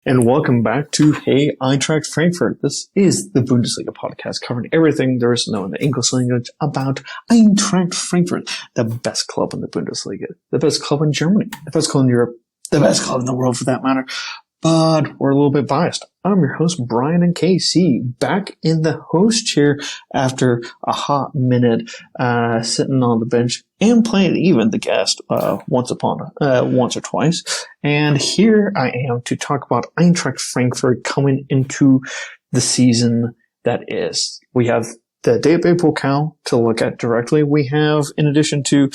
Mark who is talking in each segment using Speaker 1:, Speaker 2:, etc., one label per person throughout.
Speaker 1: And welcome back to Hey Eintracht Frankfurt. This is the Bundesliga podcast covering everything there is to know in the English language about Eintracht Frankfurt, the best club in the Bundesliga, the best club in Germany, the best club in Europe, the best club in the world for that matter. But we're a little bit biased. I'm your host, Brian and KC, back in the host chair after a hot minute, sitting on the bench and playing even the guest, once or twice. And here I am to talk about Eintracht Frankfurt coming into the season that is. We have the DFB Pokal to look at directly. We have, in addition to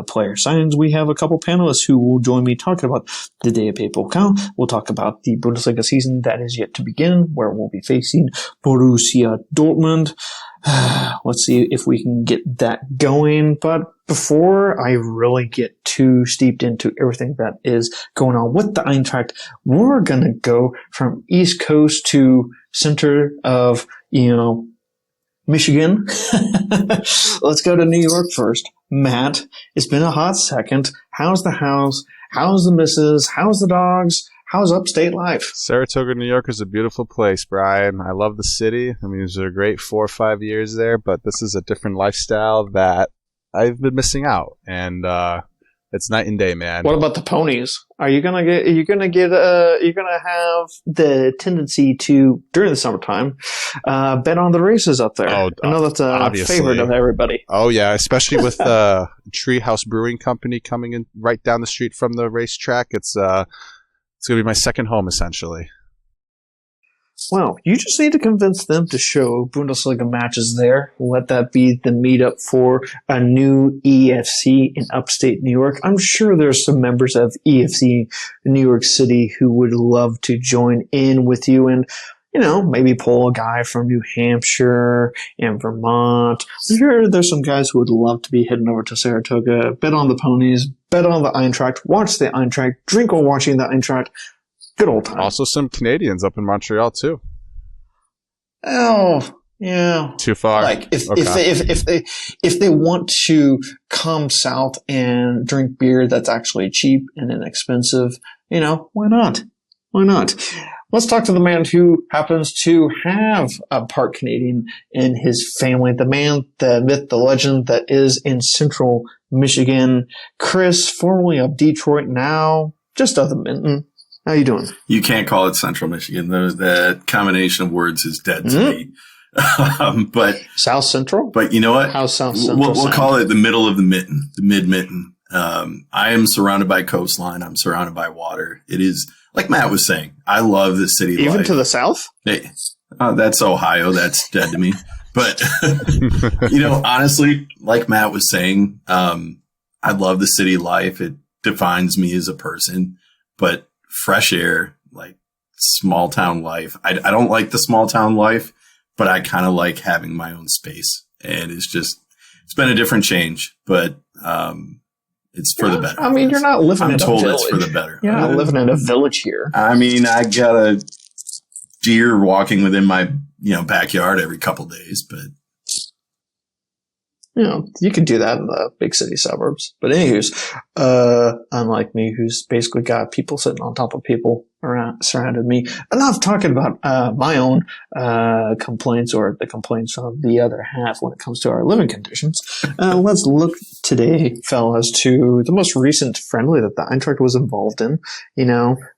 Speaker 1: player signings, we have a couple panelists who will join me talking about the DFB Pokal. We'll talk about the Bundesliga season that is yet to begin, where we'll be facing Borussia Dortmund. Let's see if we can get that going. But before I really get too steeped into everything that is going on with the Eintracht, we're going to go from East Coast to center of, Michigan. Let's go to New York first. Matt, it's been a hot second. How's the house? How's the missus? How's the dogs? How's upstate life?
Speaker 2: Saratoga, New York is a beautiful place, Brian. I love the city. I mean, it was a great 4 or 5 years there, but this is a different lifestyle that I've been missing out. And it's night and day, man.
Speaker 1: What about the ponies? Are you gonna have the tendency to, during the summertime, bet on the races up there? I know that's a favorite of everybody.
Speaker 2: Oh yeah, especially with Treehouse Brewing Company coming in right down the street from the racetrack. It's gonna be my second home essentially.
Speaker 1: Well, you just need to convince them to show Bundesliga matches there. Let that be the meetup for a new EFC in upstate New York. I'm sure there's some members of EFC in New York City who would love to join in with you and, maybe pull a guy from New Hampshire and Vermont. I'm sure there's some guys who would love to be heading over to Saratoga, bet on the ponies, bet on the Eintracht, watch the Eintracht, drink while watching the Eintracht. Good old time.
Speaker 2: Also some Canadians up in Montreal too.
Speaker 1: Oh, yeah.
Speaker 2: Too far.
Speaker 1: Like if they want to come south and drink beer that's actually cheap and inexpensive, why not? Why not? Let's talk to the man who happens to have a part Canadian in his family. The man, the myth, the legend that is in central Michigan. Chris, formerly of Detroit, now just of the Mitten. How you doing?
Speaker 3: You can't call it Central Michigan. That combination of words is dead to me. But
Speaker 1: South Central?
Speaker 3: But you know what?
Speaker 1: How's South Central?
Speaker 3: We'll call it the middle of the Mitten, the mid-Mitten. I am surrounded by coastline. I'm surrounded by water. It is, like Matt was saying, I love the city life.
Speaker 1: Even to the south?
Speaker 3: Hey, that's Ohio. That's dead to me. But, honestly, like Matt was saying, I love the city life. It defines me as a person. But fresh air, like small town life. I don't like the small town life, but I kind of like having my own space. And it's been a different change, but it's for the better.
Speaker 1: I mean, you're not living in a village. I'm told
Speaker 3: it's for the better.
Speaker 1: You're not living in a village here.
Speaker 3: I mean, I got a deer walking within my, backyard every couple days, but
Speaker 1: you could do that in the big city suburbs. But anyways, unlike me, who's basically got people sitting on top of people surrounded me. Enough talking about my own complaints or the complaints of the other half when it comes to our living conditions. Let's look today, fellas, to the most recent friendly that the Eintracht was involved in.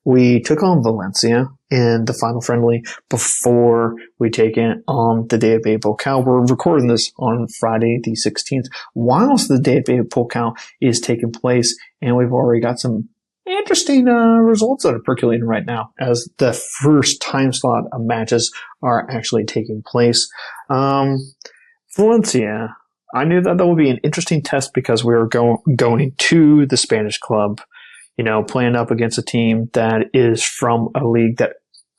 Speaker 1: We took on Valencia in the final friendly before we take it on the DFB Pokal. We're recording this on Friday the 16th, whilst the DFB Pokal is taking place, and we've already got some interesting results that are percolating right now as the first time slot of matches are actually taking place. Valencia, I knew that would be an interesting test because we were going to the Spanish club, playing up against a team that is from a league that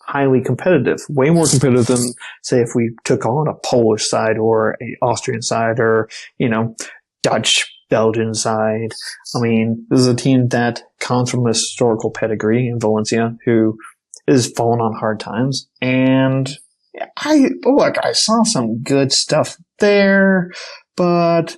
Speaker 1: highly competitive, way more competitive than, say, if we took on a Polish side or a Austrian side or, Dutch, Belgian side. I mean, this is a team that comes from a historical pedigree in Valencia who is falling on hard times. And I saw some good stuff there, but,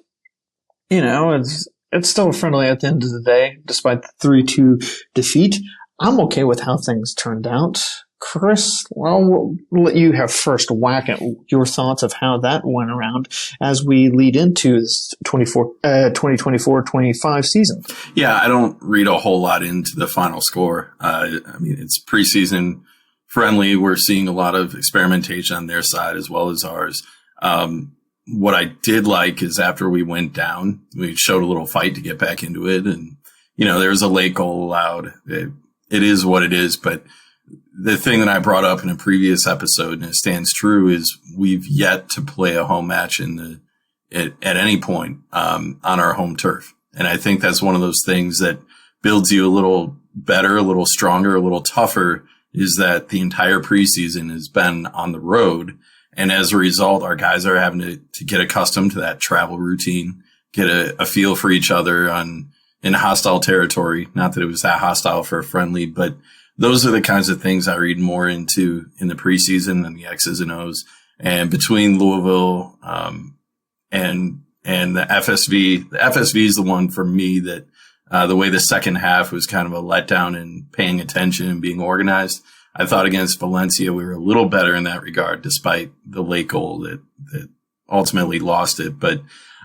Speaker 1: it's still friendly at the end of the day, despite the 3-2 defeat. I'm okay with how things turned out. Chris, well, we'll let you have first whack at your thoughts of how that went around as we lead into this 2024-25 season.
Speaker 3: Yeah, I don't read a whole lot into the final score. I mean, it's preseason friendly. We're seeing a lot of experimentation on their side as well as ours. What I did like is after we went down, we showed a little fight to get back into it. And, there was a late goal allowed. It is what it is, but the thing that I brought up in a previous episode, and it stands true, is we've yet to play a home match at any point on our home turf. And I think that's one of those things that builds you a little better, a little stronger, a little tougher, is that the entire preseason has been on the road. And as a result, our guys are having to get accustomed to that travel routine, get a feel for each other in hostile territory. Not that it was that hostile for a friendly, but those are the kinds of things I read more into in the preseason than the X's and O's. And between Louisville and the FSV is the one for me that the way the second half was kind of a letdown in paying attention and being organized. I thought against Valencia we were a little better in that regard, despite the late goal that ultimately lost it. But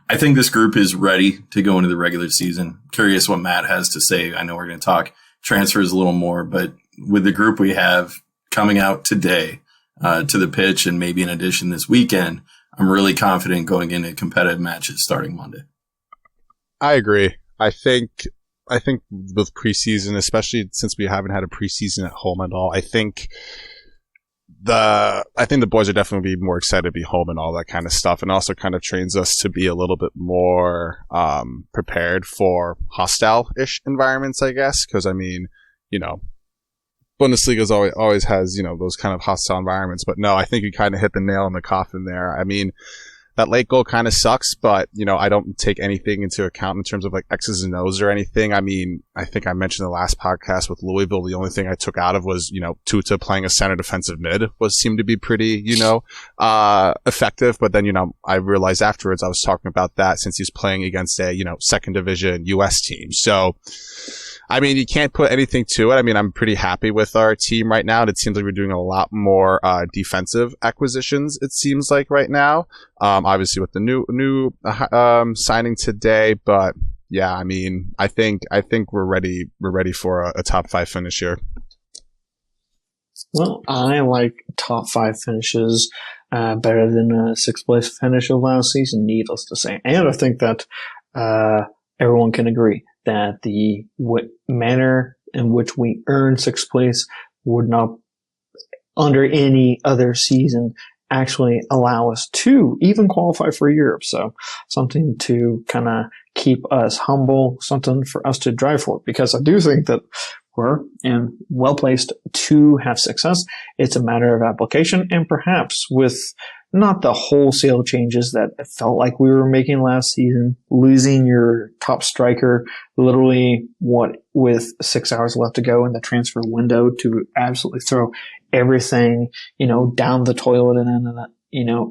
Speaker 3: I think this group is ready to go into the regular season. Curious what Matt has to say. I know we're going to talk transfers a little more, but with the group we have coming out today to the pitch and maybe in addition this weekend, I'm really confident going into competitive matches starting Monday.
Speaker 2: I agree. I think with preseason, especially since we haven't had a preseason at home at all, I think the boys are definitely more excited to be home and all that kind of stuff, and also kind of trains us to be a little bit more prepared for hostile-ish environments, I guess. Because I mean, Bundesliga always has those kind of hostile environments. But no, I think you kind of hit the nail in the coffin there. I mean, that late goal kind of sucks, but I don't take anything into account in terms of like X's and O's or anything. I mean, I think I mentioned the last podcast with Louisville. The only thing I took out of was Tuta playing a center defensive mid seemed to be pretty effective. But then I realized afterwards I was talking about that since he's playing against a second division U.S. team. So I mean, you can't put anything to it. I mean, I'm pretty happy with our team right now. And it seems like we're doing a lot more defensive acquisitions, it seems like right now. Obviously with the new signing today. But yeah, I mean, I think we're ready for a top 5 finish here.
Speaker 1: Well, I like top 5 finishes better than a 6th place finish of last season, needless to say. And I think that everyone can agree that the manner in which we earned 6th place would not, under any other season, actually allow us to even qualify for Europe. So something to kind of keep us humble, something for us to drive for, because I do think that we're well placed to have success. It's a matter of application, and perhaps with not the wholesale changes that it felt like we were making last season, losing your top striker literally with 6 hours left to go in the transfer window to absolutely throw everything, down the toilet and then,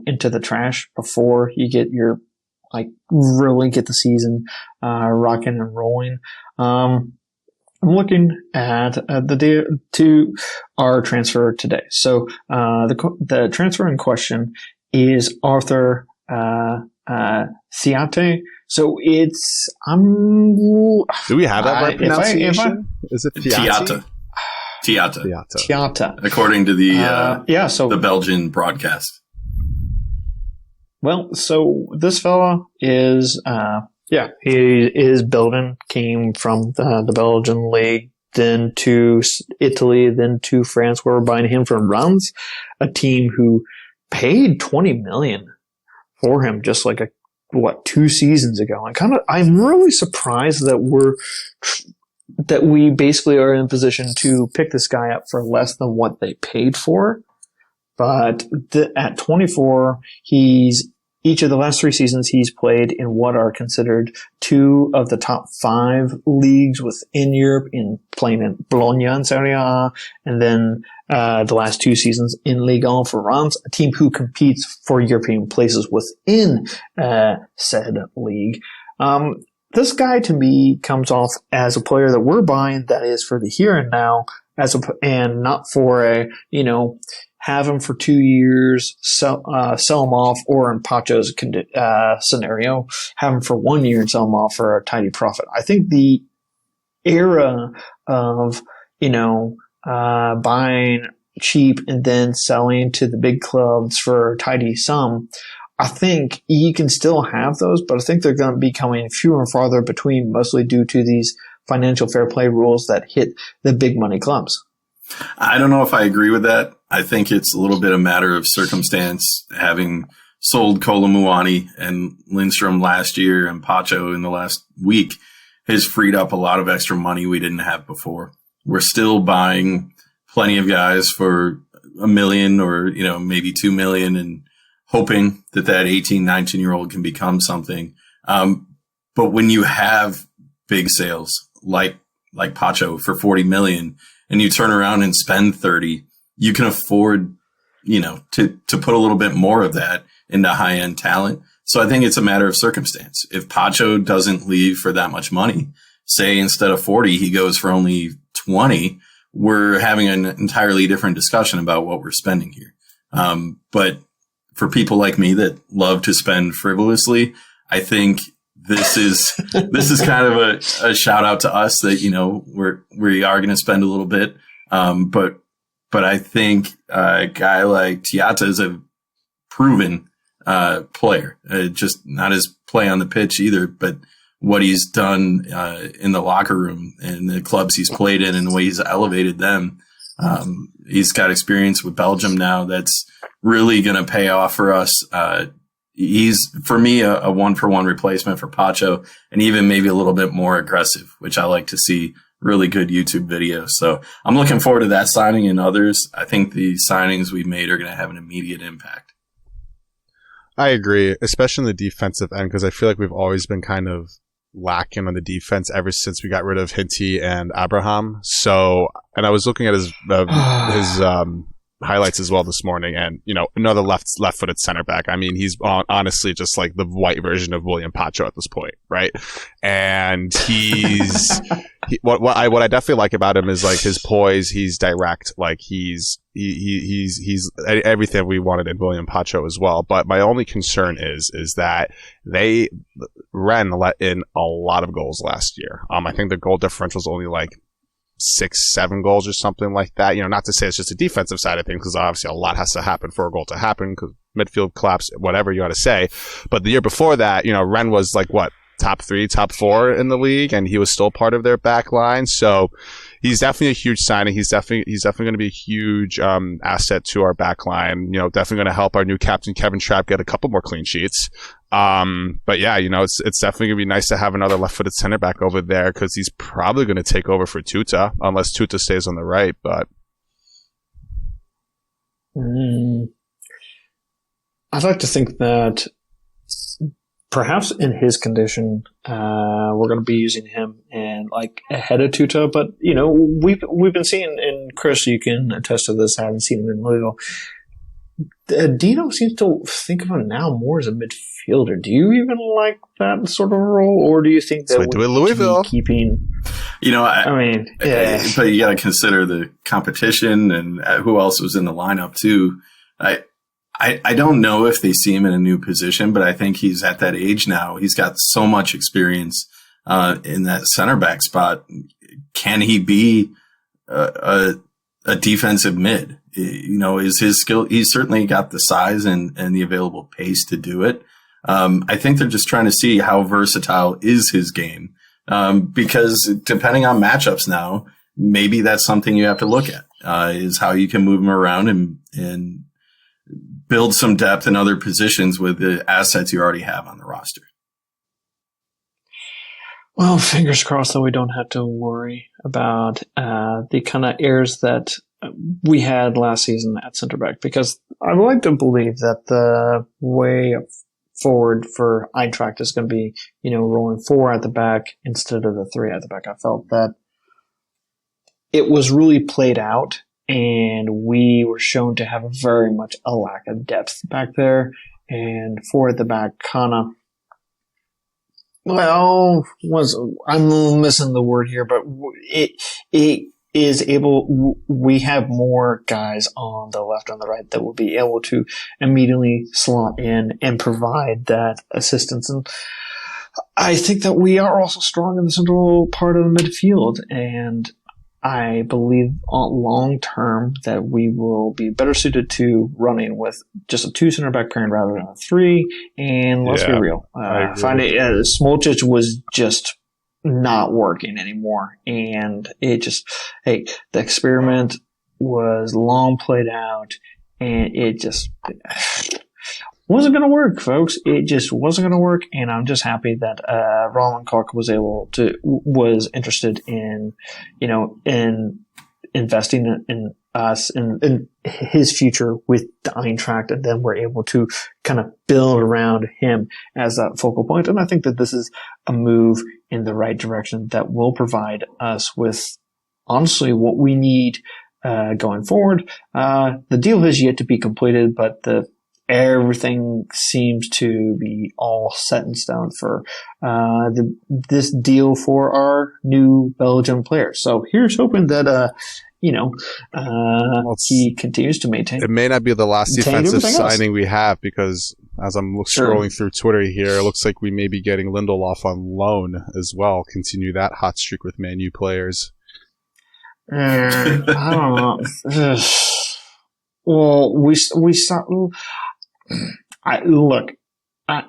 Speaker 1: into the trash before you get your, really get the season, rocking and rolling. I'm looking at the data to our transfer today. So the transfer in question is Arthur Ciate. So it's
Speaker 2: do we have that right pronunciation? Is it
Speaker 3: Tiata?
Speaker 2: Tiata.
Speaker 3: According to the Belgian broadcast.
Speaker 1: Well, so this fella is he is Belgian, came from the Belgian league, then to Italy, then to France, where we're buying him from Reims, a team who paid $20 million for him just 2 seasons ago. I'm really surprised that we basically are in a position to pick this guy up for less than what they paid for. But at 24, each of the last 3 seasons he's played in what are considered 2 of the top 5 leagues within Europe, playing in Bologna and Serie A, and then the last 2 seasons in Ligue 1 for Reims, a team who competes for European places within said league. this guy to me comes off as a player that we're buying that is for the here and now, and not for a, have him for 2 years, sell him off, or in Pacho's scenario, have him for 1 year and sell him off for a tidy profit. I think the era of, buying cheap and then selling to the big clubs for a tidy sum, I think you can still have those, but I think they're going to be coming fewer and farther between, mostly due to these financial fair play rules that hit the big money clubs.
Speaker 3: I don't know if I agree with that. I think it's a little bit a matter of circumstance. Having sold Kolomuani and Lindstrom last year and Pacho in the last week has freed up a lot of extra money we didn't have before. We're still buying plenty of guys for $1 million or, maybe $2 million and hoping that 18, 19-year-old can become something. But when you have big sales like Pacho for $40 million and you turn around and spend 30, you can afford, to put a little bit more of that into high-end talent. So I think it's a matter of circumstance. If Pacho doesn't leave for that much money, say instead of 40, he goes for only 20, we're having an entirely different discussion about what we're spending here. But for people like me that love to spend frivolously, I think this is kind of a shout out to us that, we are going to spend a little bit. But I think a guy like Tiata is a proven player, just not his play on the pitch either, but what he's done in the locker room and the clubs he's played in and the way he's elevated them. He's got experience with Belgium now that's really going to pay off for us. He's, for me, a 1-for-1 replacement for Pacho, and even maybe a little bit more aggressive, which I like to see. Really good YouTube videos. So I'm looking forward to that signing and others. I think the signings we made are going to have an immediate impact.
Speaker 2: I agree, especially in the defensive end, because I feel like we've always been kind of lacking on the defense ever since we got rid of Hinty and Abraham. So, and I was looking at his highlights as well this morning, and another left-footed center back. I mean, he's honestly just like the white version of William Pacho at this point, right? And he's what I definitely like about him is like his poise. He's direct, like he's everything we wanted in William Pacho as well. But my only concern is that Rennes let in a lot of goals last year. I think the goal differential is only like 6-7 goals or something like that. Not to say it's just a defensive side of things, because obviously a lot has to happen for a goal to happen, because midfield collapse, whatever you want to say. But the year before that, Rennes was like what, top 3, top 4 in the league, and he was still part of their back line. So he's definitely a huge signing. He's definitely going to be a huge asset to our back line. Definitely going to help our new captain Kevin Trapp get a couple more clean sheets. But yeah, it's definitely gonna be nice to have another left-footed center back over there, because he's probably going to take over for Tuta unless Tuta stays on the right. But
Speaker 1: I'd like to think that perhaps in his condition, we're going to be using him and like ahead of Tuta. But we've been seeing, and Chris, you can attest to this. I haven't seen him in Louisville. Dino seems to think of him now more as a midfielder. Do you even like that sort of role, or do you think that
Speaker 2: would Louisville
Speaker 1: keeping?
Speaker 3: I mean, yeah. But you got to consider the competition and who else was in the lineup too. I don't know if they see him in a new position, but I think he's at that age now. He's got so much experience in that center back spot. Can he be a defensive mid? Is his skill? He's certainly got the size and the available pace to do it. I think they're just trying to see how versatile is his game, because depending on matchups now, maybe that's something you have to look at, is how you can move him around and build some depth in other positions with the assets you already have on the roster.
Speaker 1: Well, fingers crossed that we don't have to worry about the kind of errors that we had last season at center back, because I would like to believe that the way forward for Eintracht is going to be, rolling 4 at the back instead of the 3 at the back. I felt that it was really played out, and we were shown to have very much a lack of depth back there, and 4 at the back kind of Well, I'm missing the word here, but it is able. We have more guys on the left and the right that will be able to immediately slot in and provide that assistance. And I think that we are also strong in the central part of the midfield, and I believe long term that we will be better suited to running with just a 2 center back pairing rather than a 3. And let's be real, Smolcic was just not working anymore, and the experiment was long played out, and it just wasn't going to work, folks. It just wasn't going to work, and I'm just happy that Roland Koch was interested in, in investing in us and in his future with the Eintracht, and then we're able to kind of build around him as that focal point. And I think that this is a move in the right direction that will provide us with, honestly, what we need going forward. The deal has yet to be completed, but everything seems to be all set in stone for this deal for our new Belgian player. So here's hoping that he continues to maintain.
Speaker 2: It may not be the last defensive signing we have, because as I'm scrolling through Twitter here, it looks like we may be getting Lindelof on loan as well. Continue that hot streak with Man U players.
Speaker 1: I don't know. Well, we start.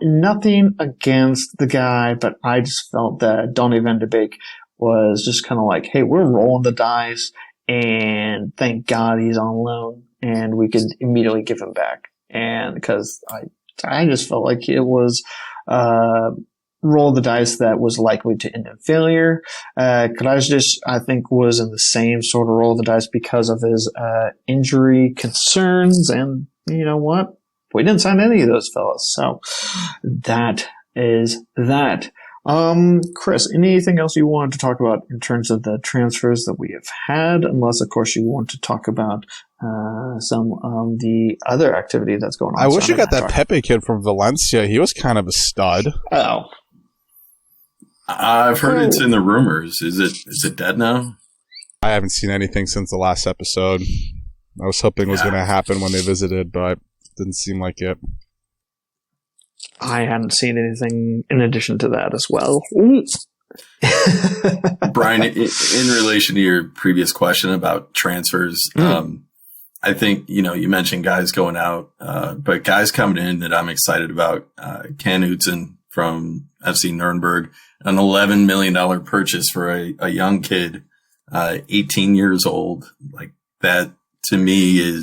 Speaker 1: Nothing against the guy, but I just felt that Donny van de Beek was just kind of like, hey, we're rolling the dice, and thank God he's on loan, and we could immediately give him back. And because I just felt like it was roll the dice that was likely to end in failure. Krajcic, I think, was in the same sort of roll the dice because of his injury concerns, and you know what? We didn't sign any of those fellas. So that is that. Chris, anything else you wanted to talk about in terms of the transfers that we have had? Unless, of course, you want to talk about some of the other activity that's going on.
Speaker 2: I wish you got that Pepe kid from Valencia. He was kind of a stud.
Speaker 1: Oh.
Speaker 3: I've heard it's in the rumors. Is it dead now?
Speaker 2: I haven't seen anything since the last episode. I was hoping it was going to happen when they visited, but didn't seem like it.
Speaker 1: I hadn't seen anything in addition to that as well.
Speaker 3: Brian, in relation to your previous question about transfers, I think, you mentioned guys going out, but guys coming in that I'm excited about, Can Utzen from FC Nuremberg, an $11 million purchase for a young kid, 18 years old. Like that to me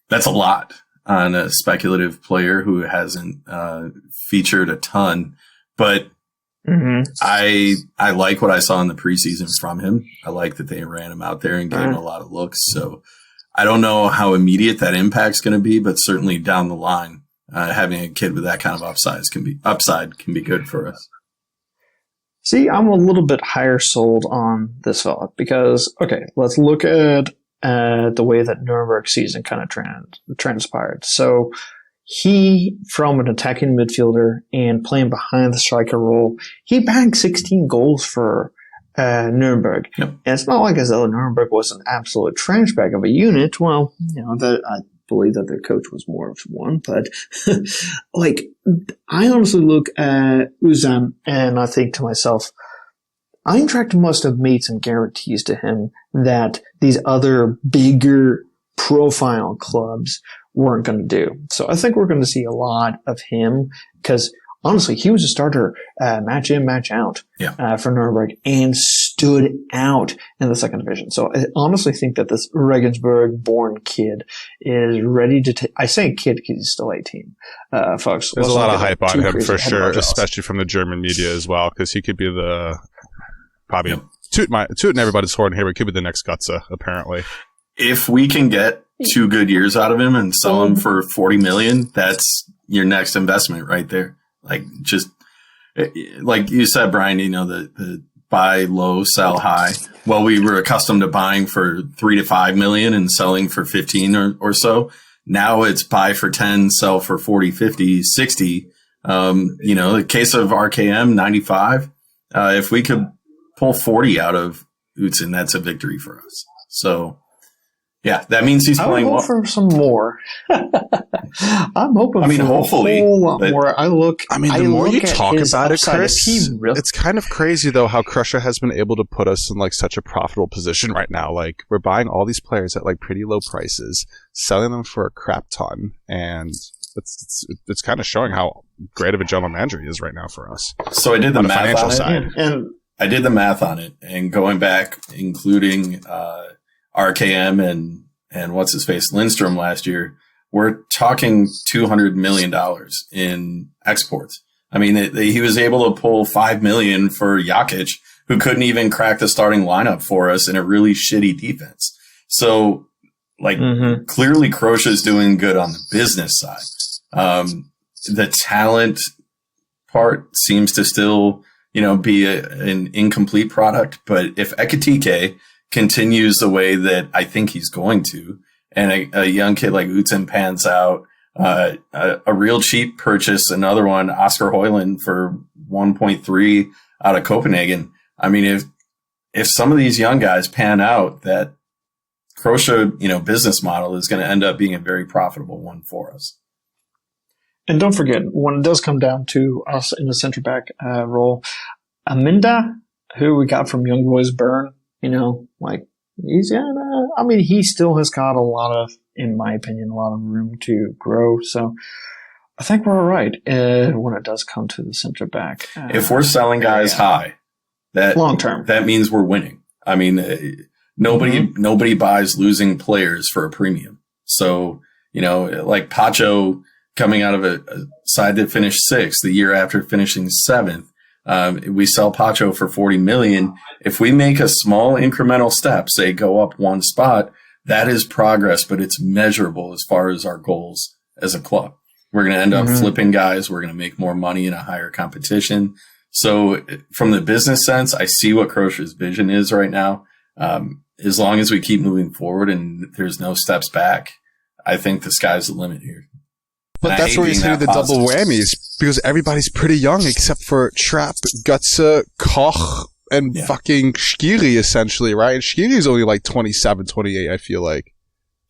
Speaker 3: that's a lot on a speculative player who hasn't featured a ton, but I like what I saw in the preseason from him. I like that they ran him out there and gave him a lot of looks. So I don't know how immediate that impact's going to be, but certainly down the line, having a kid with that kind of upside can be good for us.
Speaker 1: See, I'm a little bit higher sold on this fella because, okay, let's look at the way that Nuremberg season kind of transpired. So he, from an attacking midfielder and playing behind the striker role, he bagged 16 goals for Nuremberg. Yep. And it's not like as though Nuremberg was an absolute trash bag of a unit. Well, I believe that their coach was more of one, but I honestly look at Uzan and I think to myself, Eintracht must have made some guarantees to him that these other bigger profile clubs weren't going to do. So I think we're going to see a lot of him because honestly, he was a starter match in, match out for Nuremberg and stood out in the second division. So I honestly think that this Regensburg-born kid is ready to I say kid because he's still 18, folks.
Speaker 2: There's a lot of hype on him for sure, especially from the German media as well, because he could be probably tooting everybody's horn here, but he could be the next Gutsa, apparently.
Speaker 3: If we can get 2 good years out of him and sell him for $40 million, that's your next investment right there. Like you said, Brian, the buy low, sell high. Well, we were accustomed to buying for $3 to $5 million and selling for 15 or so. Now it's buy for 10, sell for 40, 50, 60, The case of RKM 95, if we could pull 40 out of Utzin, that's a victory for us. So, yeah, that means he's playing well.
Speaker 1: I'm hoping for some more. I'm hoping
Speaker 3: hopefully,
Speaker 1: a whole lot more.
Speaker 2: The more you talk about it, Chris, it's kind of crazy, though, how Crusher has been able to put us in, like, such a profitable position right now. Like, we're buying all these players at, like, pretty low prices, selling them for a crap ton, and it's kind of showing how great of a general manager he is right now for us.
Speaker 3: So I did the math on it.
Speaker 2: Side.
Speaker 3: And I did the math on it, and going back, including RKM and what's his face Lindstrom last year, we're talking $200 million in exports. I mean, he was able to pull $5 million for Jakic, who couldn't even crack the starting lineup for us in a really shitty defense. So, clearly Croce is doing good on the business side. The talent part seems to still, be an incomplete product. But if Ekitike continues the way that I think he's going to, and a young kid like Utzin pans out, a real cheap purchase, another one, Oscar Højlund for 1.3 out of Copenhagen. I mean, if some of these young guys pan out, that Croce, business model is going to end up being a very profitable one for us.
Speaker 1: And don't forget, when it does come down to us in the center back role, Aminda, who we got from Young Boys Bern, he still has got a lot of, in my opinion, a lot of room to grow. So I think we're all right when it does come to the center back.
Speaker 3: If we're selling guys high, that
Speaker 1: long term,
Speaker 3: that means we're winning. I mean, nobody buys losing players for a premium. So, like Pacho coming out of a side that finished 6th the year after finishing 7th. We sell Pacho for $40 million. If we make a small incremental step, say go up one spot, that is progress, but it's measurable as far as our goals as a club. We're going to end up flipping guys. We're going to make more money in a higher competition. So from the business sense, I see what Croce's vision is right now. As long as we keep moving forward and there's no steps back, I think the sky's the limit here.
Speaker 2: But that's where he's hitting the double whammies, because everybody's pretty young except for Trapp, Götze, Koch, and fucking Shqiri, essentially, right? And Shqiri's only like 27, 28, I feel like.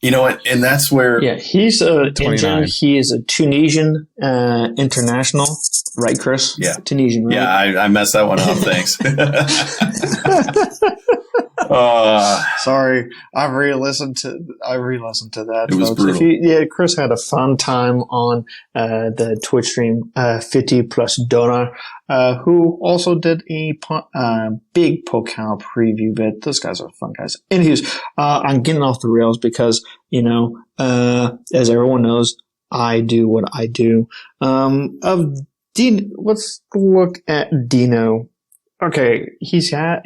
Speaker 3: You know what? And that's where...
Speaker 1: Yeah, he's he is a Tunisian international, right, Chris?
Speaker 3: Yeah.
Speaker 1: Tunisian, right?
Speaker 3: Yeah, I messed that one up, thanks.
Speaker 1: Sorry, I re-listened to that.
Speaker 3: It was
Speaker 1: folks.
Speaker 3: brutal.
Speaker 1: Chris had a fun time on the Twitch stream. 50 plus Donor, who also did a big Pokal preview. But those guys are fun guys. Anyways, I'm getting off the rails because as everyone knows, I do what I do. Let's look at Dino. Okay, he's had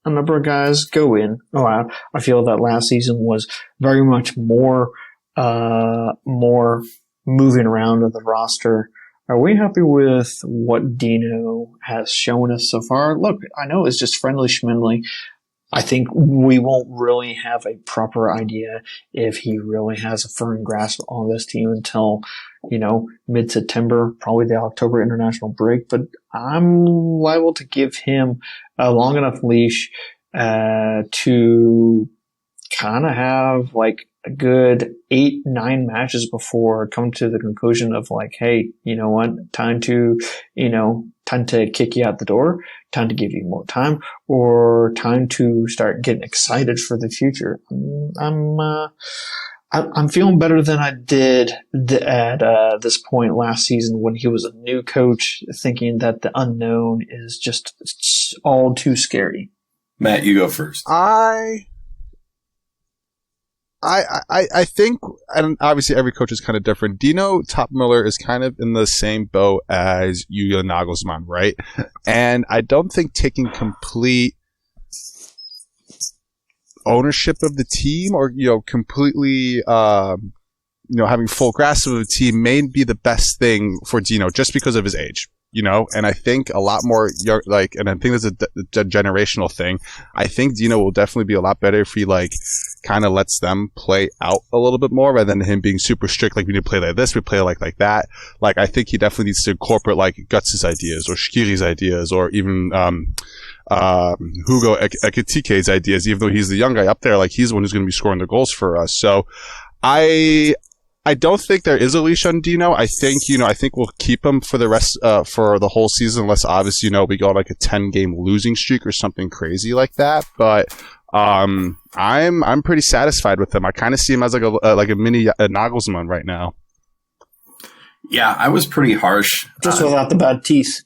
Speaker 1: a number of guys go in. I feel that last season was very much more moving around of the roster. Are we happy with what Dino has shown us so far? Look, I know it's just friendly schmindly. I think we won't really have a proper idea if he really has a firm grasp on this team until, mid-September, probably the October international break. But I'm liable to give him a long enough leash to kind of have like a good 8-9 matches before coming to the conclusion of like, hey, you know what, time to kick you out the door, time to give you more time, or time to start getting excited for the future. I'm feeling better than I did at this point last season when he was a new coach, thinking that the unknown is just all too scary.
Speaker 3: Matt, you go first.
Speaker 2: I think, and obviously every coach is kind of different. Dino Toppmöller is kind of in the same boat as Julia Nagelsmann, right? And I don't think taking complete ownership of the team or, completely, having full grasp of the team may be the best thing for Dino just because of his age. and I think a lot more young, and I think there's a generational thing. I think Dino will definitely be a lot better if he kind of lets them play out a little bit more rather than him being super strict. Like, we need to play like this, we play like that. Like, I think he definitely needs to incorporate Guts' ideas or Shqiri's ideas or even Hugo Ekitike's ideas, even though he's the young guy up there. Like, he's the one who's going to be scoring the goals for us. So I don't think there is a leash on Dino. I think we'll keep him for the rest, for the whole season, unless obviously, we go like a 10-game losing streak or something crazy like that. But, I'm pretty satisfied with him. I kind of see him as like a mini Nagelsmann right now.
Speaker 3: Yeah, I was pretty harsh.
Speaker 1: Just without the bad teeth.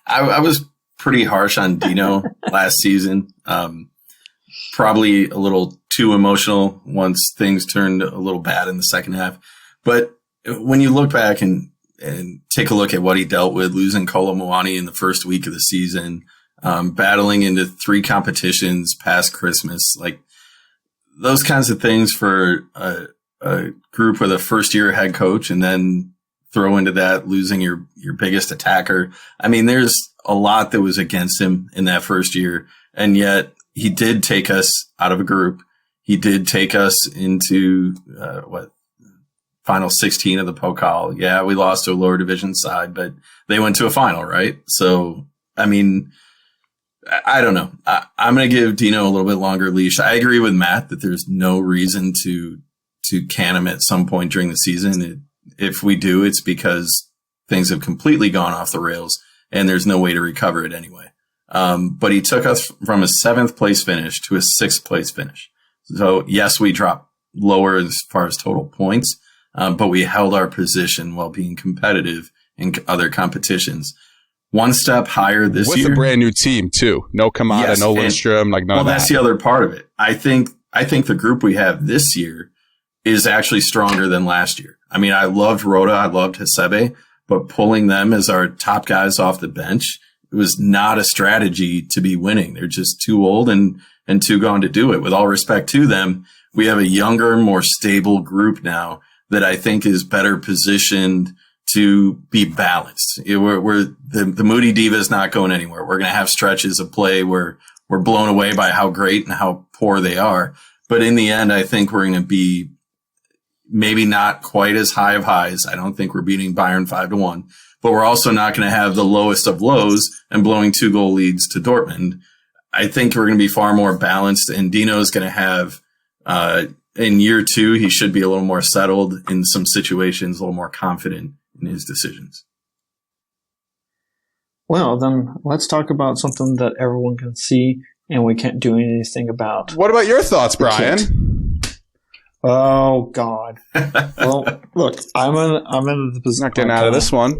Speaker 3: I was pretty harsh on Dino last season. Probably a little too emotional once things turned a little bad in the second half. But when you look back and take a look at what he dealt with, losing Kolo Muani in the first week of the season, battling into 3 competitions past Christmas, like those kinds of things for a group with a first-year head coach, and then throw into that losing your biggest attacker. I mean, there's a lot that was against him in that first year, and yet he did take us out of a group. He did take us into final 16 of the Pokal. Yeah, we lost to a lower division side, but they went to a final, right? So, I mean, I don't know. I'm going to give Dino a little bit longer leash. I agree with Matt that there's no reason to can him at some point during the season. If we do, it's because things have completely gone off the rails and there's no way to recover it anyway. But he took us from a 7th place finish to a 6th place finish. So yes, we dropped lower as far as total points, but we held our position while being competitive in other competitions. One step higher this year.
Speaker 2: With a brand new team too. No Kamada, yes, no Lindstrom, none of that.
Speaker 3: Well, that's the other part of it. I think the group we have this year is actually stronger than last year. I mean, I loved Rhoda, I loved Hasebe, but pulling them as our top guys off the bench, it was not a strategy to be winning. They're just too old and too gone to do it. With all respect to them, we have a younger, more stable group now that I think is better positioned to be balanced. We're the Moody Diva is not going anywhere. We're going to have stretches of play where we're blown away by how great and how poor they are. But in the end, I think we're going to be maybe not quite as high of highs. I don't think we're beating Bayern 5-1, but we're also not going to have the lowest of lows and blowing 2-goal leads to Dortmund. I think we're going to be far more balanced, and Dino's going to have, in year 2, he should be a little more settled in some situations, a little more confident in his decisions.
Speaker 1: Well, then let's talk about something that everyone can see and we can't do anything about.
Speaker 2: What about your thoughts, Brian?
Speaker 1: Oh God! Well, look, I'm in the position.
Speaker 2: Not getting out of this one.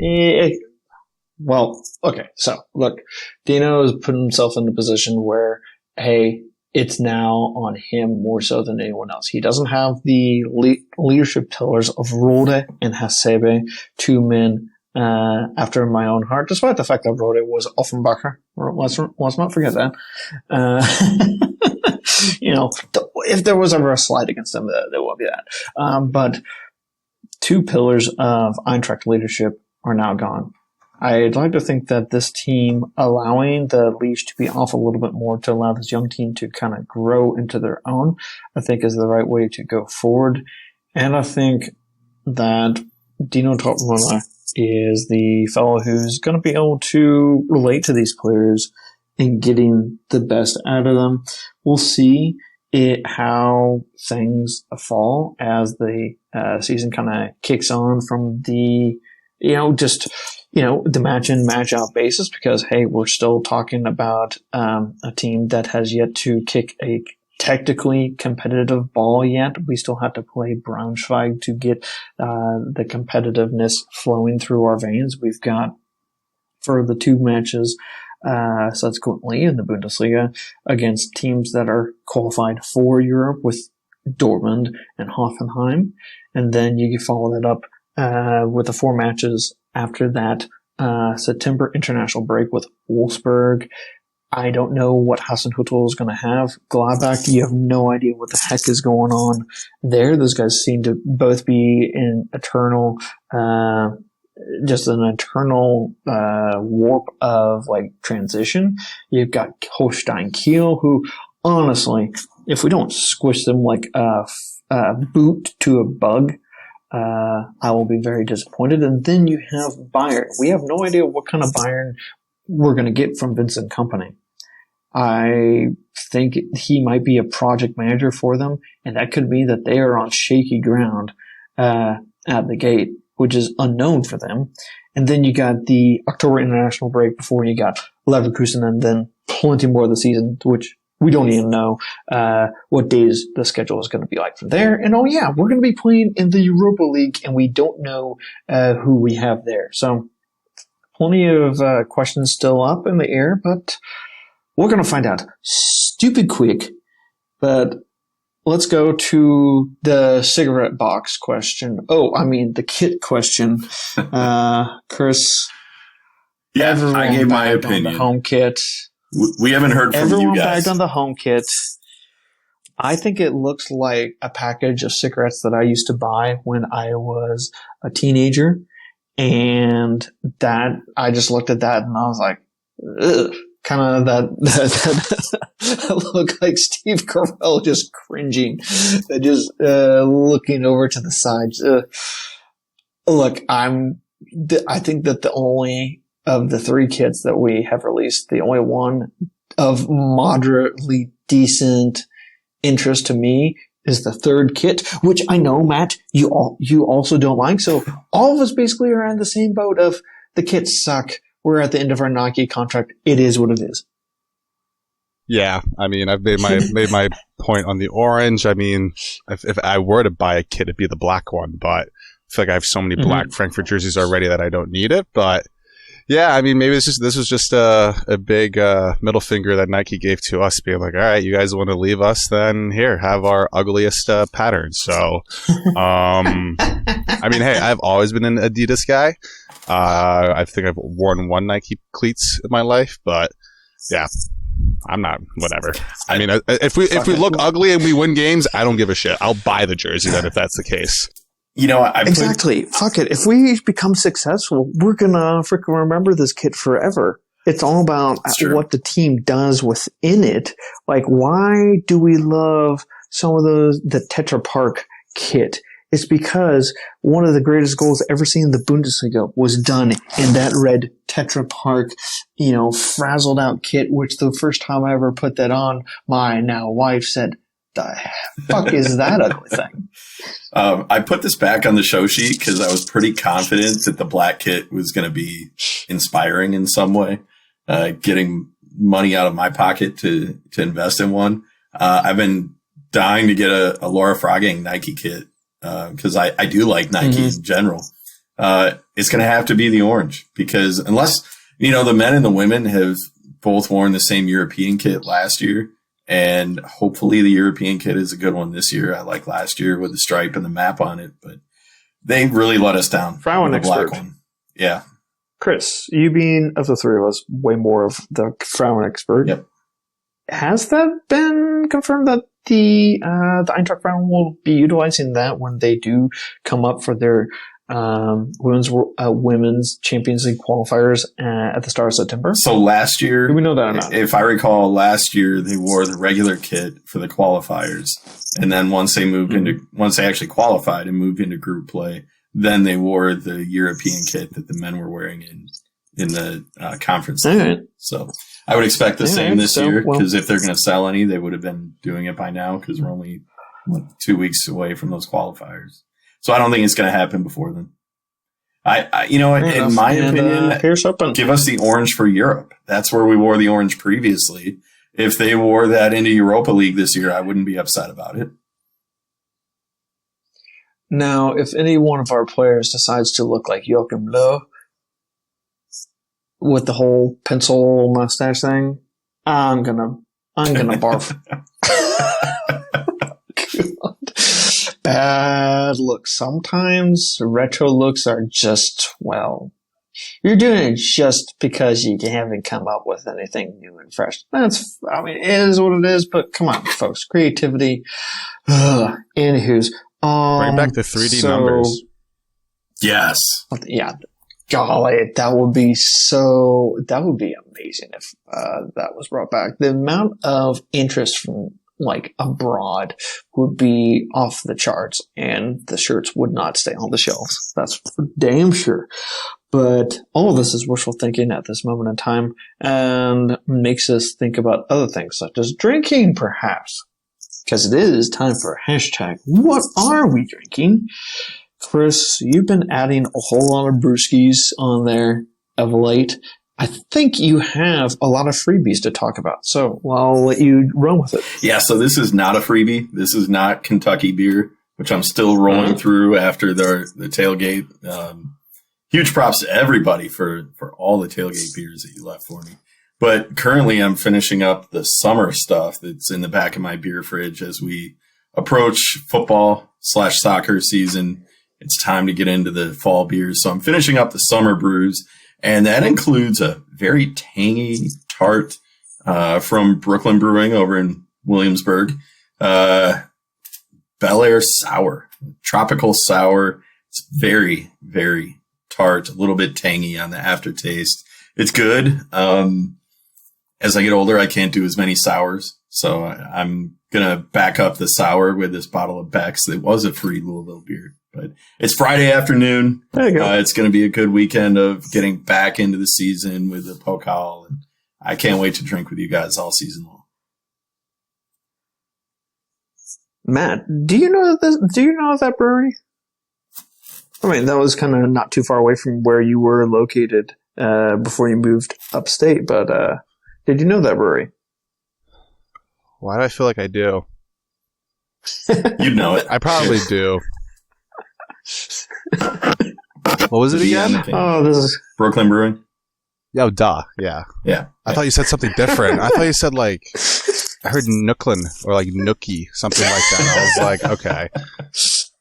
Speaker 1: Well, okay. So, look, Dino has put himself in the position where, hey, it's now on him more so than anyone else. He doesn't have the leadership pillars of Rode and Hasebe, 2 men after my own heart, despite the fact that Rode was Offenbacher. Let's not forget that. If there was ever a slide against them, there will be that. But 2 pillars of Eintracht leadership are now gone. I'd like to think that this team, allowing the leash to be off a little bit more to allow this young team to kind of grow into their own, I think is the right way to go forward. And I think that Dino Toppmöller is the fellow who's going to be able to relate to these players and getting the best out of them. We'll see how things fall as the season kind of kicks on from the, the match in, match out basis, because, hey, we're still talking about a team that has yet to kick a technically competitive ball yet. We still have to play Braunschweig to get the competitiveness flowing through our veins. We've got, for the 2 matches subsequently in the Bundesliga, against teams that are qualified for Europe with Dortmund and Hoffenheim. And then you can follow that up with the 4 matches after that September international break with Wolfsburg. I don't know what Hasenhüttl is going to have. Gladbach, you have no idea what the heck is going on there. Those guys seem to both be in eternal just an eternal warp of like transition. You've got Holstein Kiel, who honestly, if we don't squish them like a boot to a bug, I will be very disappointed. And then you have Bayern. We have no idea what kind of Bayern we're going to get from Vincent Kompany. I think he might be a project manager for them, and that could mean that they are on shaky ground at the gate, which is unknown for them. And then you got the October international break before you got Leverkusen, and then plenty more of the season, which we don't even know what days the schedule is going to be like from there. And oh yeah, we're going to be playing in the Europa League, and we don't know who we have there. So plenty of questions still up in the air, but we're going to find out stupid quick. But let's go to the cigarette box question. Oh, I mean the kit question. Chris.
Speaker 3: Yeah, I gave my opinion.
Speaker 1: On the home kit.
Speaker 3: We haven't heard from
Speaker 1: Everyone
Speaker 3: you guys.
Speaker 1: bagged on the home kit. I think it looks like a package of cigarettes that I used to buy when I was a teenager. And that, I just looked at that and I was like, ugh. Kind of that look like Steve Carell just cringing, just looking over to the side. Look, I think that the only of the three kits that we have released, the only one of moderately decent interest to me is the third kit, which I know, Matt, you also don't like. So all of us basically are in the same boat of the kits suck. We're at the end of our Nike contract. It is what it is.
Speaker 2: Yeah, I mean, I've made my point on the orange. I mean, if I were to buy a kit, it'd be the black one. But I feel like I have so many black Frankfurt jerseys already that I don't need it. But yeah, I mean, maybe this was just a big middle finger that Nike gave to us, being like, all right, you guys want to leave us? Then here, have our ugliest pattern. So, I mean, hey, I've always been an Adidas guy. I think I've worn one Nike cleats in my life, but yeah, I'm not, whatever. I mean, if we look ugly and we win games, I don't give a shit. I'll buy the jersey then if that's the case.
Speaker 3: You know,
Speaker 1: exactly. Fuck it. If we become successful, we're gonna freaking remember this kit forever. It's all about what the team does within it. Like, why do we love some of the Tetra Park kit? It's because one of the greatest goals ever seen in the Bundesliga was done in that red Tetra Park, frazzled out kit, which the first time I ever put that on, my now wife said, the fuck is that ugly thing?
Speaker 3: I put this back on the show sheet because I was pretty confident that the black kit was going to be inspiring in some way, getting money out of my pocket to invest in one. I've been dying to get a Laura Frogging Nike kit. Cause I do like Nike in general. It's going to have to be the orange because unless, the men and the women have both worn the same European kit last year, and hopefully the European kit is a good one this year. I like last year with the stripe and the map on it, but they really let us down.
Speaker 1: Frauen
Speaker 3: the
Speaker 1: expert.
Speaker 3: black one. Yeah.
Speaker 1: Chris, you being of the three of us, way more of the Frauen expert.
Speaker 3: Yep.
Speaker 1: Has that been confirmed that the Eintracht Frauen will be utilizing that when they do come up for their women's Champions League qualifiers at the start of September?
Speaker 3: So last year,
Speaker 1: do we know that or not?
Speaker 3: If I recall, last year they wore the regular kit for the qualifiers, and then once they actually qualified and moved into group play, then they wore the European kit that the men were wearing in the conference.
Speaker 1: All right.
Speaker 3: So I would expect the same this year, because if they're going to sell any, they would have been doing it by now, because we're only 2 weeks away from those qualifiers. So I don't think it's going to happen before then. In my opinion, give us the orange for Europe. That's where we wore the orange previously. If they wore that into Europa League this year, I wouldn't be upset about it.
Speaker 1: Now, if any one of our players decides to look like Joachim Löw with the whole pencil mustache thing, I'm gonna barf. Bad looks. Sometimes retro looks are just, you're doing it just because you haven't come up with anything new and fresh. It is what it is, but come on, folks. Creativity. Anywho's.
Speaker 2: Bring back the 3D numbers.
Speaker 3: Yes.
Speaker 1: Yeah. golly, that would be amazing if that was brought back. The amount of interest from like abroad would be off the charts, and the shirts would not stay on the shelves. That's for damn sure. But all of this is wishful thinking at this moment in time, and makes us think about other things such as drinking, perhaps. Because it is time for a hashtag. What are we drinking? Chris, you've been adding a whole lot of brewskis on there of late. I think you have a lot of freebies to talk about, so I'll let you run with it.
Speaker 3: Yeah, so this is not a freebie. This is not Kentucky beer, which I'm still rolling through after the tailgate. Huge props to everybody for all the tailgate beers that you left for me. But currently I'm finishing up the summer stuff that's in the back of my beer fridge as we approach football/soccer season. It's time to get into the fall beers. So I'm finishing up the summer brews, and that includes a very tangy tart from Brooklyn Brewing over in Williamsburg. Bel Air Sour, tropical sour. It's very, very tart, a little bit tangy on the aftertaste. It's good. As I get older, I can't do as many sours. So I'm going to back up the sour with this bottle of Beck's. It was a free Louisville beer, but it's Friday afternoon.
Speaker 1: There you go.
Speaker 3: It's going to be a good weekend of getting back into the season with the Pokal. And I can't wait to drink with you guys all season long.
Speaker 1: Matt, do you know this? Do you know that brewery? I mean, that was kind of not too far away from where you were located before you moved upstate, but did you know that brewery?
Speaker 2: Why do I feel like I do?
Speaker 3: You'd know it.
Speaker 2: I probably do. What was it again?
Speaker 1: Oh, this is
Speaker 3: Brooklyn Brewing.
Speaker 2: Oh, duh. Yeah.
Speaker 3: Yeah.
Speaker 2: I thought you said something different. I thought you said like, I heard Nooklin or like Nookie, something like that. I was like, okay.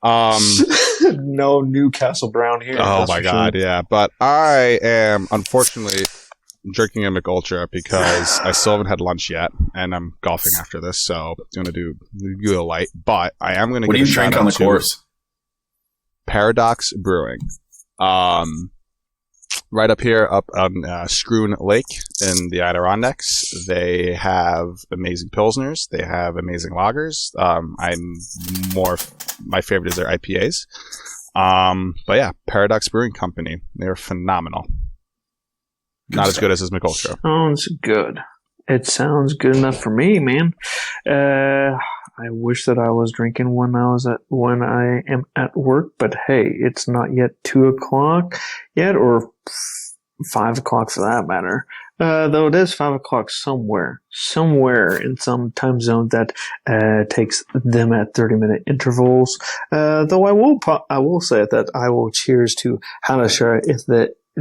Speaker 1: no Newcastle Brown here.
Speaker 2: Oh my God. Sure. Yeah. But I am unfortunately drinking a McUltra because I still haven't had lunch yet, and I'm golfing after this, so I'm going to do a light. But I am going to.
Speaker 3: What do you drink on the course?
Speaker 2: Paradox Brewing, right up here, up on Scroon Lake in the Adirondacks. They have amazing pilsners. They have amazing lagers. My favorite is their IPAs. But yeah, Paradox Brewing Company. They're phenomenal. Not as good as his McUltra.
Speaker 1: Sounds good. It sounds good enough for me, man. I wish that I was drinking when I am at work, but hey, it's not yet 2:00 yet, or 5:00 for that matter. Though it is 5:00 somewhere in some time zone that takes them at 30-minute intervals. Though I will say that I will cheers to Hanashara if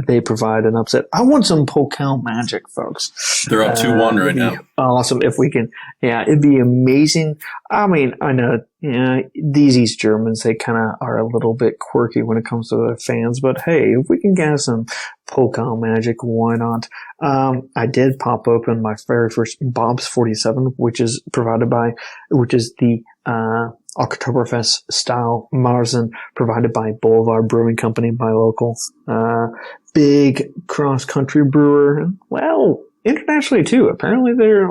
Speaker 1: they provide an upset. I want some Pokal magic, folks.
Speaker 3: They're up 2-1 right now.
Speaker 1: Awesome. If we can, yeah, it'd be amazing. I mean, I know, these East Germans, they kind of are a little bit quirky when it comes to their fans, but hey, if we can get some Pokal magic, why not? I did pop open my very first Bob's 47, which is the, Oktoberfest style Marzen provided by Boulevard Brewing Company, my local big cross country brewer. Well, internationally too. Apparently they're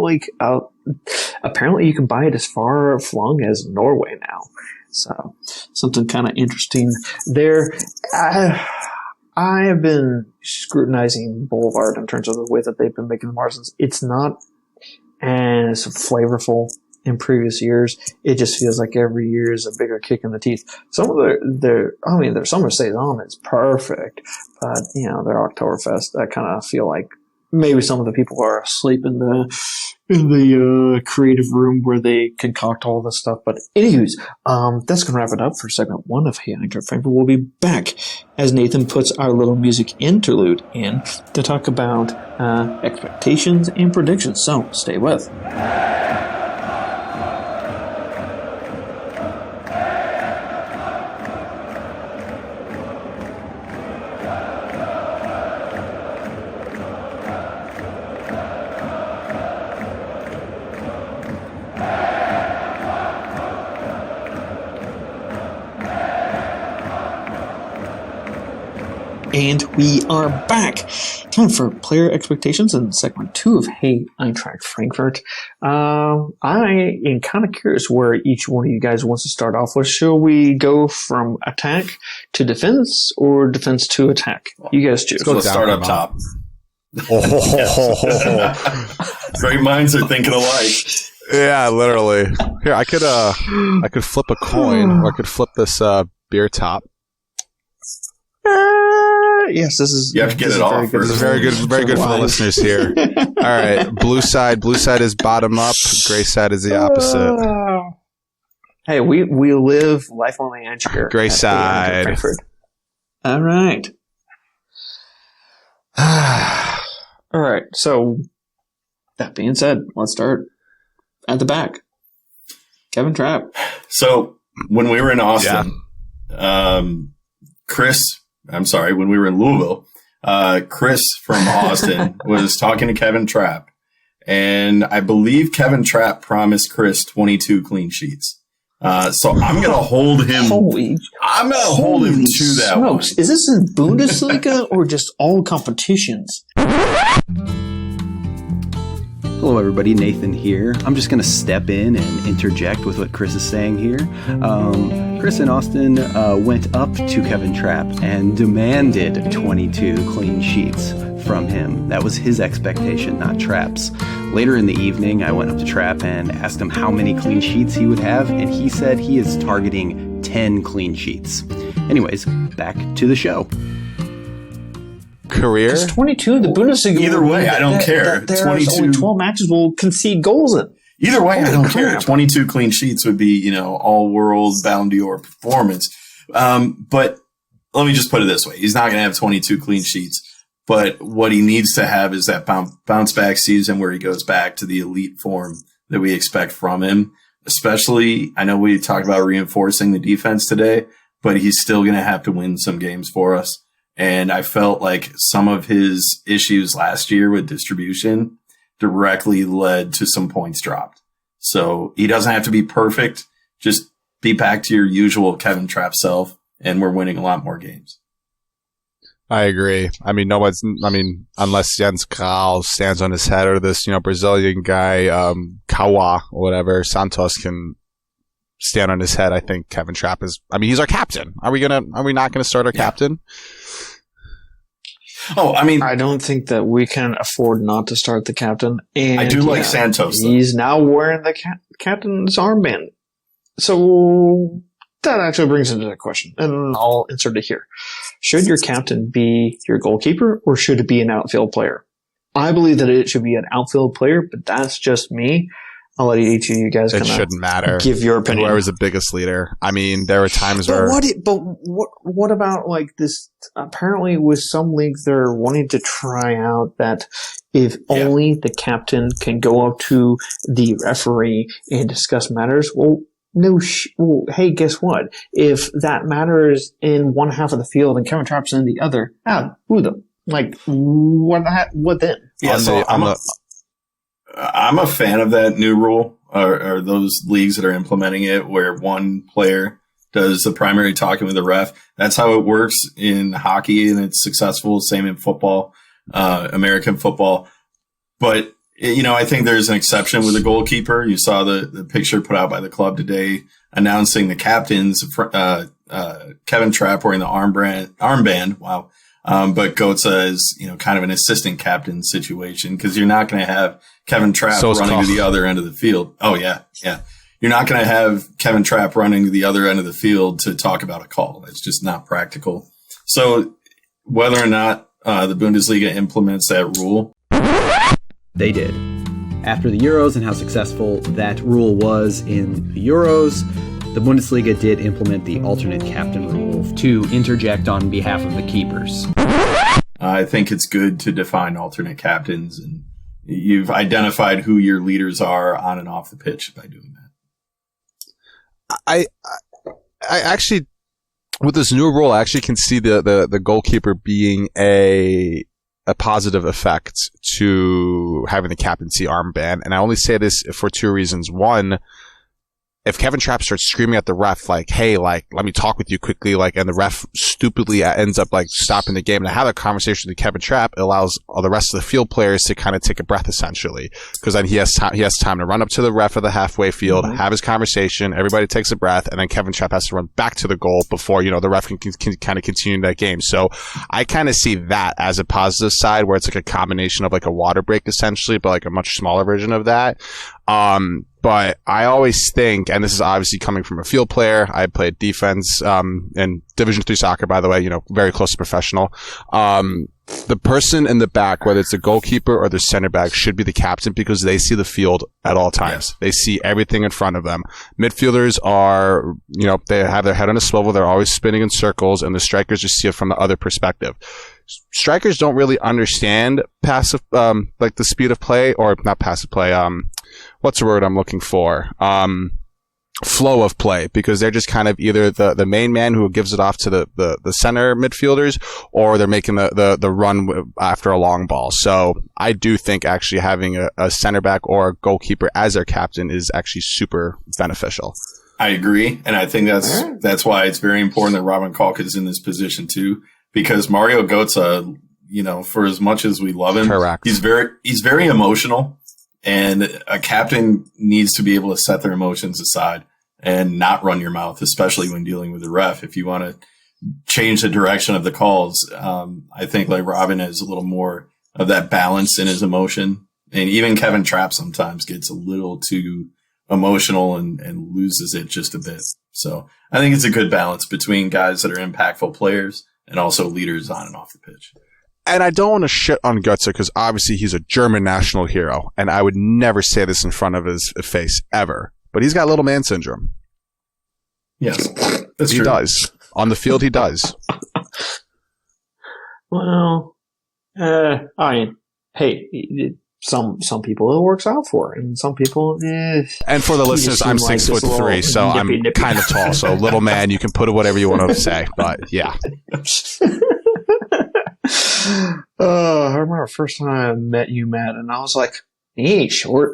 Speaker 1: apparently you can buy it as far flung as Norway now. So something kind of interesting there. I have been scrutinizing Boulevard in terms of the way that they've been making the Marzens. It's not as flavorful in previous years. It just feels like every year is a bigger kick in the teeth. Some of their summer saison is perfect, but their Oktoberfest, I kind of feel like maybe some of the people are asleep in the creative room where they concoct all this stuff. But anyways, that's going to wrap it up for segment 1 of Hey Eintracht Frankfurt. We'll be back as Nathan puts our little music interlude in to talk about expectations and predictions. So stay with. And we are back. Time for player expectations in segment 2 of Hey Eintracht Frankfurt. I am kind of curious where each one of you guys wants to start off with. Shall we go from attack to defense or defense to attack? You guys choose.
Speaker 3: Let's start up top. Great minds are thinking alike.
Speaker 2: Yeah, literally. Here, I could flip a coin, or I could flip this beer top.
Speaker 1: Yes, this is.
Speaker 3: You have to get it off.
Speaker 2: This is very good for the listeners here. All right, blue side is bottom up. Gray side is the opposite.
Speaker 1: Hey, we live life on the edge here.
Speaker 2: Gray side.
Speaker 1: All right. All right. So that being said, let's start at the back. Kevin Trapp.
Speaker 3: So when we were in Austin, when we were in Louisville, Chris from Austin was talking to Kevin Trapp, and I believe Kevin Trapp promised Chris 22 clean sheets. So I'm going to hold him. I'm going to hold him to that one.
Speaker 1: Is this in Bundesliga or just all competitions?
Speaker 4: Hello, everybody. Nathan here. I'm just going to step in and interject with what Chris is saying here. Chris and Austin went up to Kevin Trapp and demanded 22 clean sheets from him. That was his expectation, not Trapp's. Later in the evening, I went up to Trapp and asked him how many clean sheets he would have, and he said he is targeting 10 clean sheets. Anyways, back to the show.
Speaker 2: Career?
Speaker 1: It's 22 in the Bundesliga.
Speaker 3: Either way, I don't care.
Speaker 1: There's only 12 matches will concede goals in.
Speaker 3: Either way, I don't care. 22 clean sheets would be, all-world Ballon d'Or performance. But let me just put it this way. He's not going to have 22 clean sheets. But what he needs to have is that bounce-back season where he goes back to the elite form that we expect from him. Especially, I know we talked about reinforcing the defense today, but he's still going to have to win some games for us. And I felt like some of his issues last year with distribution directly led to some points dropped. So he doesn't have to be perfect. Just be back to your usual Kevin Trapp self, and we're winning a lot more games.
Speaker 2: I agree. Unless Jens Kral stands on his head, or this, Brazilian guy, Kawa or whatever, Santos can stand on his head. I think Kevin Trapp he's our captain. Are we not gonna start our captain?
Speaker 1: I don't think that we can afford not to start the captain. And
Speaker 3: I do like Santos, though.
Speaker 1: He's now wearing the captain's armband. So that actually brings into the question, and I'll insert it here. Should your captain be your goalkeeper, or should it be an outfield player? I believe that it should be an outfield player, but that's just me. I'll let each of you guys
Speaker 2: shouldn't matter.
Speaker 1: Give your opinion.
Speaker 2: Whoever's the biggest leader. There were times
Speaker 1: what about like this? Apparently, with some leagues, they're wanting to try out that if only the captain can go up to the referee and discuss matters. Well, hey, guess what? If that matter is in one half of the field and Kevin Trapp's in the other, who them? Like, what then?
Speaker 3: Yeah, so I'm a fan of that new rule, or those leagues that are implementing it, where one player does the primary talking with the ref. That's how it works in hockey, and it's successful. Same in football, American football. But I think there's an exception with the goalkeeper. You saw the picture put out by the club today announcing the captains, Kevin Trapp wearing the armband. Wow. But Götze is, kind of an assistant captain situation, because you're not going to have Kevin Trapp running to the other end of the field. Oh, yeah. Yeah. You're not going to have Kevin Trapp running to the other end of the field to talk about a call. It's just not practical. So whether or not the Bundesliga implements that rule,
Speaker 4: they did. After the Euros and how successful that rule was in the Euros, the Bundesliga did implement the alternate captain rule to interject on behalf of the keepers.
Speaker 3: I think it's good to define alternate captains, and you've identified who your leaders are on and off the pitch by doing that.
Speaker 2: I actually, with this new rule, I actually can see the goalkeeper being a positive effect to having the captaincy armband. And I only say this for two reasons. One, if Kevin Trapp starts screaming at the ref, like, hey, like, let me talk with you quickly, like, and the ref stupidly ends up, like, stopping the game, and to have a conversation with Kevin Trapp, it allows all the rest of the field players to kind of take a breath, essentially. Because then he has time to run up to the ref of the halfway field, have his conversation, everybody takes a breath, and then Kevin Trapp has to run back to the goal before, you know, the ref can kind of continue that game. So I kind of see that as a positive side, where it's like a combination of like a water break, essentially, but like a much smaller version of that. But I always think, and this is obviously coming from a field player, I played defense in Division III soccer, by the way, you know, very close to professional. The person in the back, whether it's the goalkeeper or the center back, should be the captain, because they see the field at all times. They see everything in front of them. Midfielders are, you know, they have their head on a swivel. They're always spinning in circles, and the strikers just see it from the other perspective. Strikers don't really understand passive, like the speed of play, or not passive play, what's the word I'm looking for? Flow of play, because they're just kind of either the main man who gives it off to the center midfielders, or they're making the run after a long ball. So I do think actually having a center back or a goalkeeper as their captain is actually super beneficial.
Speaker 3: I agree. And I think that's why it's very important that Robin Kalk is in this position too, because Mario Götze, you know, for as much as we love him,
Speaker 2: correct,
Speaker 3: he's very emotional. And a captain needs to be able to set their emotions aside and not run your mouth, especially when dealing with the ref. If you want to change the direction of the calls, I think like Robin has a little more of that balance in his emotion. And even Kevin Trapp sometimes gets a little too emotional and loses it just a bit. So I think it's a good balance between guys that are impactful players and also leaders on and off the pitch.
Speaker 2: And I don't want to shit on Götze, because obviously he's a German national hero, and I would never say this in front of his face ever. But he's got little man syndrome.
Speaker 3: Yes, that's
Speaker 2: true. He does. On the field, he does.
Speaker 1: Well, I mean, hey, some people it works out for, and some people.
Speaker 2: And for the listeners, I'm 6'3", so I'm kind of tall. So little man, you can put it whatever you want to say, but yeah.
Speaker 1: I remember the first time I met you, Matt, and I was like, he ain't short.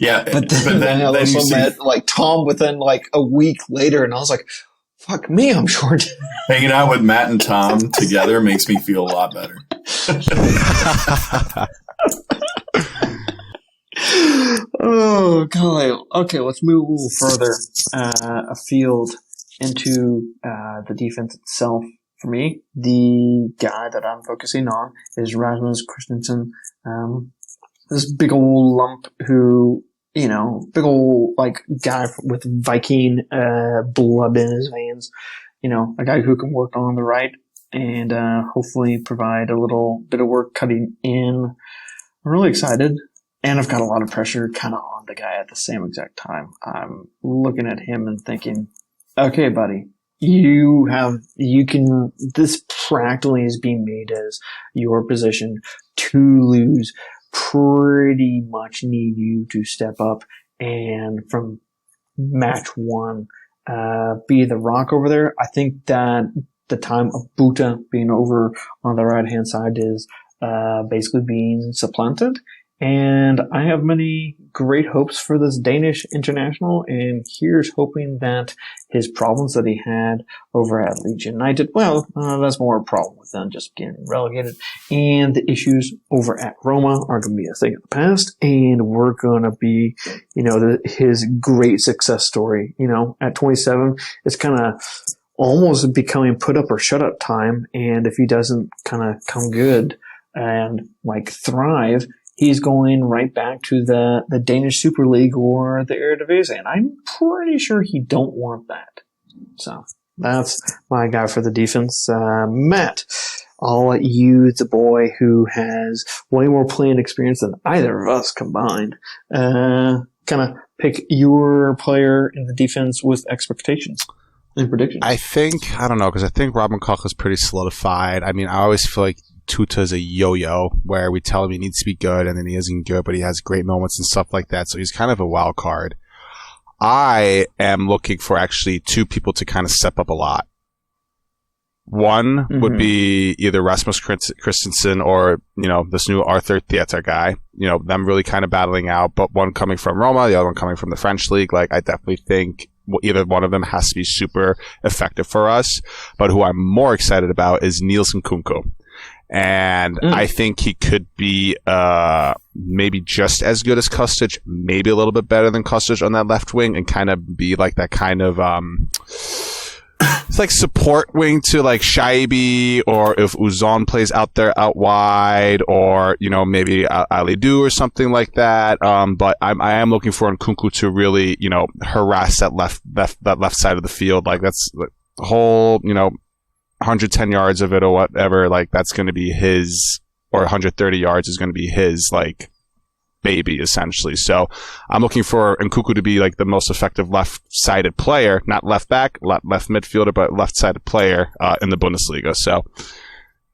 Speaker 3: Yeah.
Speaker 1: but then I also met like Tom within like a week later, and I was like, fuck me, I'm short.
Speaker 3: Hanging out with Matt and Tom together makes me feel a lot better.
Speaker 1: Oh, God. Okay, let's move a little further afield into the defense itself. For me, the guy that I'm focusing on is Rasmus Christensen. This big old lump who, you know, big old like guy with Viking blood in his veins. You know, a guy who can work on the right and hopefully provide a little bit of work cutting in. I'm really excited, and I've got a lot of pressure kind of on the guy at the same exact time. I'm looking at him and thinking, okay, buddy. This practically is being made as your position to lose. Pretty much need you to step up and from match one, be the rock over there. I think that the time of Buta being over on the right hand side is, basically being supplanted. And I have many great hopes for this Danish international, and here's hoping that his problems that he had over at Leeds United, that's more a problem with them just getting relegated, and the issues over at Roma are going to be a thing of the past, and we're going to be, you know, his great success story. You know, at 27, it's kind of almost becoming put up or shut up time, and if he doesn't kind of come good and like thrive, he's going right back to the Danish Super League or the Eredivisie, and I'm pretty sure he don't want that. So that's my guy for the defense. Matt, I'll let you, the boy who has way more playing experience than either of us combined, kind of pick your player in the defense with expectations and predictions.
Speaker 2: I don't know, because I think Robin Koch is pretty solidified. I mean, I always feel like Tuta is a yo-yo where we tell him he needs to be good and then he isn't good, but he has great moments and stuff like that. So he's kind of a wild card. I am looking for actually two people to kind of step up a lot. One would be either Rasmus Christensen or, this new Arthur Theater guy. Them really kind of battling out, but one coming from Roma, the other one coming from the French league. Like, I definitely think either one of them has to be super effective for us. But who I'm more excited about is Niels Nkunku. And I think he could be maybe just as good as Kostic, maybe a little bit better than Kostic on that left wing, and kind of be like that kind of it's like support wing to like Shaibi, or if Uzon plays out there out wide, or maybe Ali Du or something like that. But I am looking for Nkunku to really harass that left side of the field. Like, that's the whole 110 yards of it or whatever. Like, that's going to be his, or 130 yards is going to be his like baby, essentially. So I'm looking for Nkunku to be like the most effective left-sided player, not left back, left midfielder, but left-sided player in the Bundesliga. So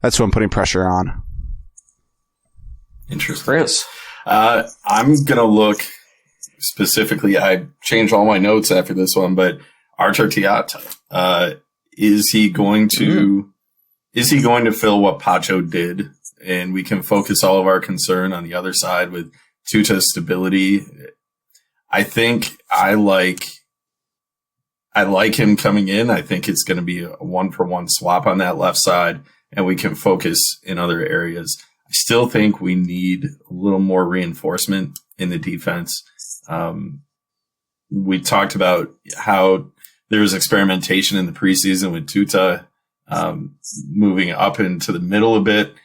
Speaker 2: that's what I'm putting pressure on.
Speaker 3: Interesting.
Speaker 1: Chris.
Speaker 3: I'm going to look specifically, I changed all my notes after this one, but Arthur Theata. Is he going to fill what Pacho did, and we can focus all of our concern on the other side with Tuta's stability? I think I like him coming in. I think it's going to be a 1-for-1 swap on that left side, and we can focus in other areas. I still think we need a little more reinforcement in the defense. We talked about how there was experimentation in the preseason with Tuta moving up into the middle a bit.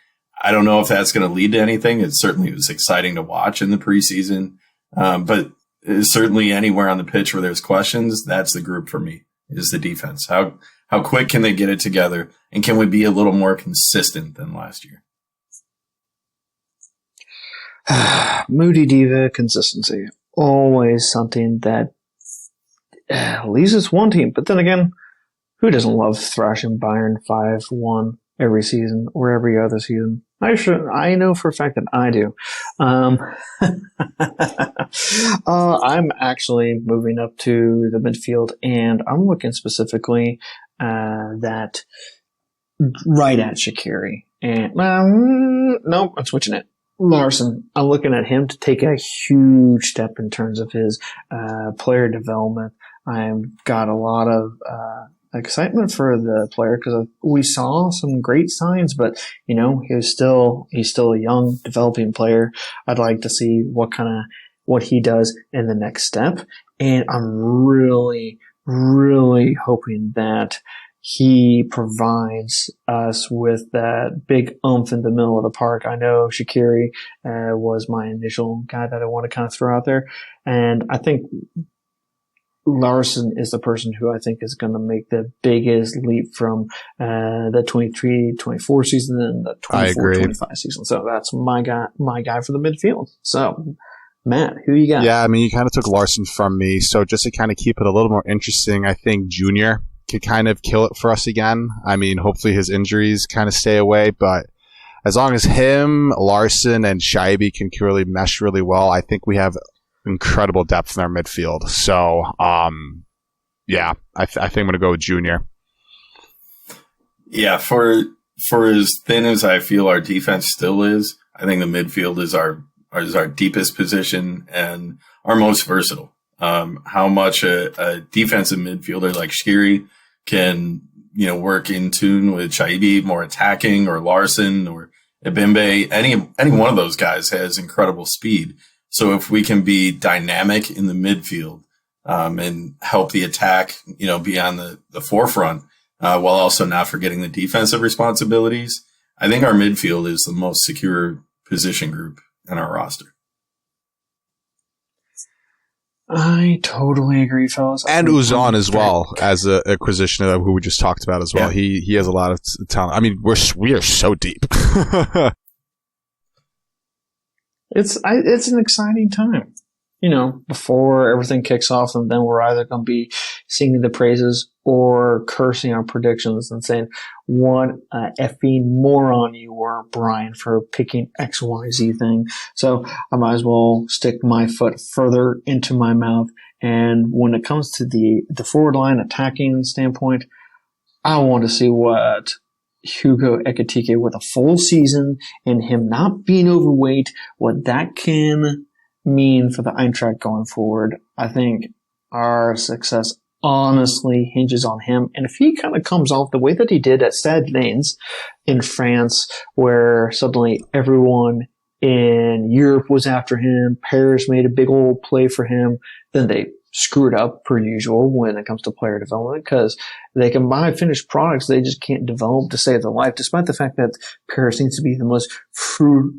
Speaker 3: I don't know if that's going to lead to anything. It certainly was exciting to watch in the preseason. But certainly anywhere on the pitch where there's questions, that's the group for me, is the defense. How quick can they get it together? And can we be a little more consistent than last year?
Speaker 1: Moody Diva consistency. Always something that leaves us wanting. But then again, who doesn't love thrashing Bayern 5-1 every season or every other season? I know for a fact that I do. I'm actually moving up to the midfield, and I'm looking specifically that right at Shaqiri. And no, I'm switching it. Larson. I'm looking at him to take a huge step in terms of his player development. I've got a lot of excitement for the player because we saw some great signs, but he's still a young developing player. I'd like to see what he does in the next step, and I'm really, really hoping that he provides us with that big oomph in the middle of the park. I know Shaqiri was my initial guy that I want to kind of throw out there, and I think Larson is the person who I think is going to make the biggest leap from the 23-24 season and the 24-25 season. So that's my guy for the midfield. So, Matt, who you got?
Speaker 2: Yeah, I mean, you kind of took Larson from me. So just to kind of keep it a little more interesting, I think Junior could kind of kill it for us again. I mean, hopefully his injuries kind of stay away, but as long as him, Larson, and Shaibi can really mesh really well, I think we have incredible depth in our midfield. So, yeah, I think I'm going to go with Junior.
Speaker 3: Yeah, for as thin as I feel our defense still is, I think the midfield is our deepest position and our most versatile. How much a defensive midfielder like Shaqiri can, work in tune with Shaibi, more attacking, or Larson or Ebimbe. Any one of those guys has incredible speed. So if we can be dynamic in the midfield and help the attack, be on the forefront, while also not forgetting the defensive responsibilities, I think our midfield is the most secure position group in our roster.
Speaker 1: I totally agree, fellas.
Speaker 2: And Uzon as well, as an acquisition of who we just talked about as well. Yeah. He has a lot of talent. I mean, we are so deep.
Speaker 1: It's an exciting time, before everything kicks off, and then we're either going to be singing the praises or cursing our predictions and saying, what a effing moron you were, Brian, for picking XYZ thing. So I might as well stick my foot further into my mouth. And when it comes to the forward line attacking standpoint, I want to see what Hugo Ekitike with a full season and him not being overweight, what that can mean for the Eintracht going forward. I think our success honestly hinges on him. And if he kind of comes off the way that he did at Stade Reims in France, where suddenly everyone in Europe was after him, Paris made a big old play for him, then they screwed up per usual when it comes to player development, because they can buy finished products, they just can't develop to save their life, despite the fact that Paris seems to be the most fertile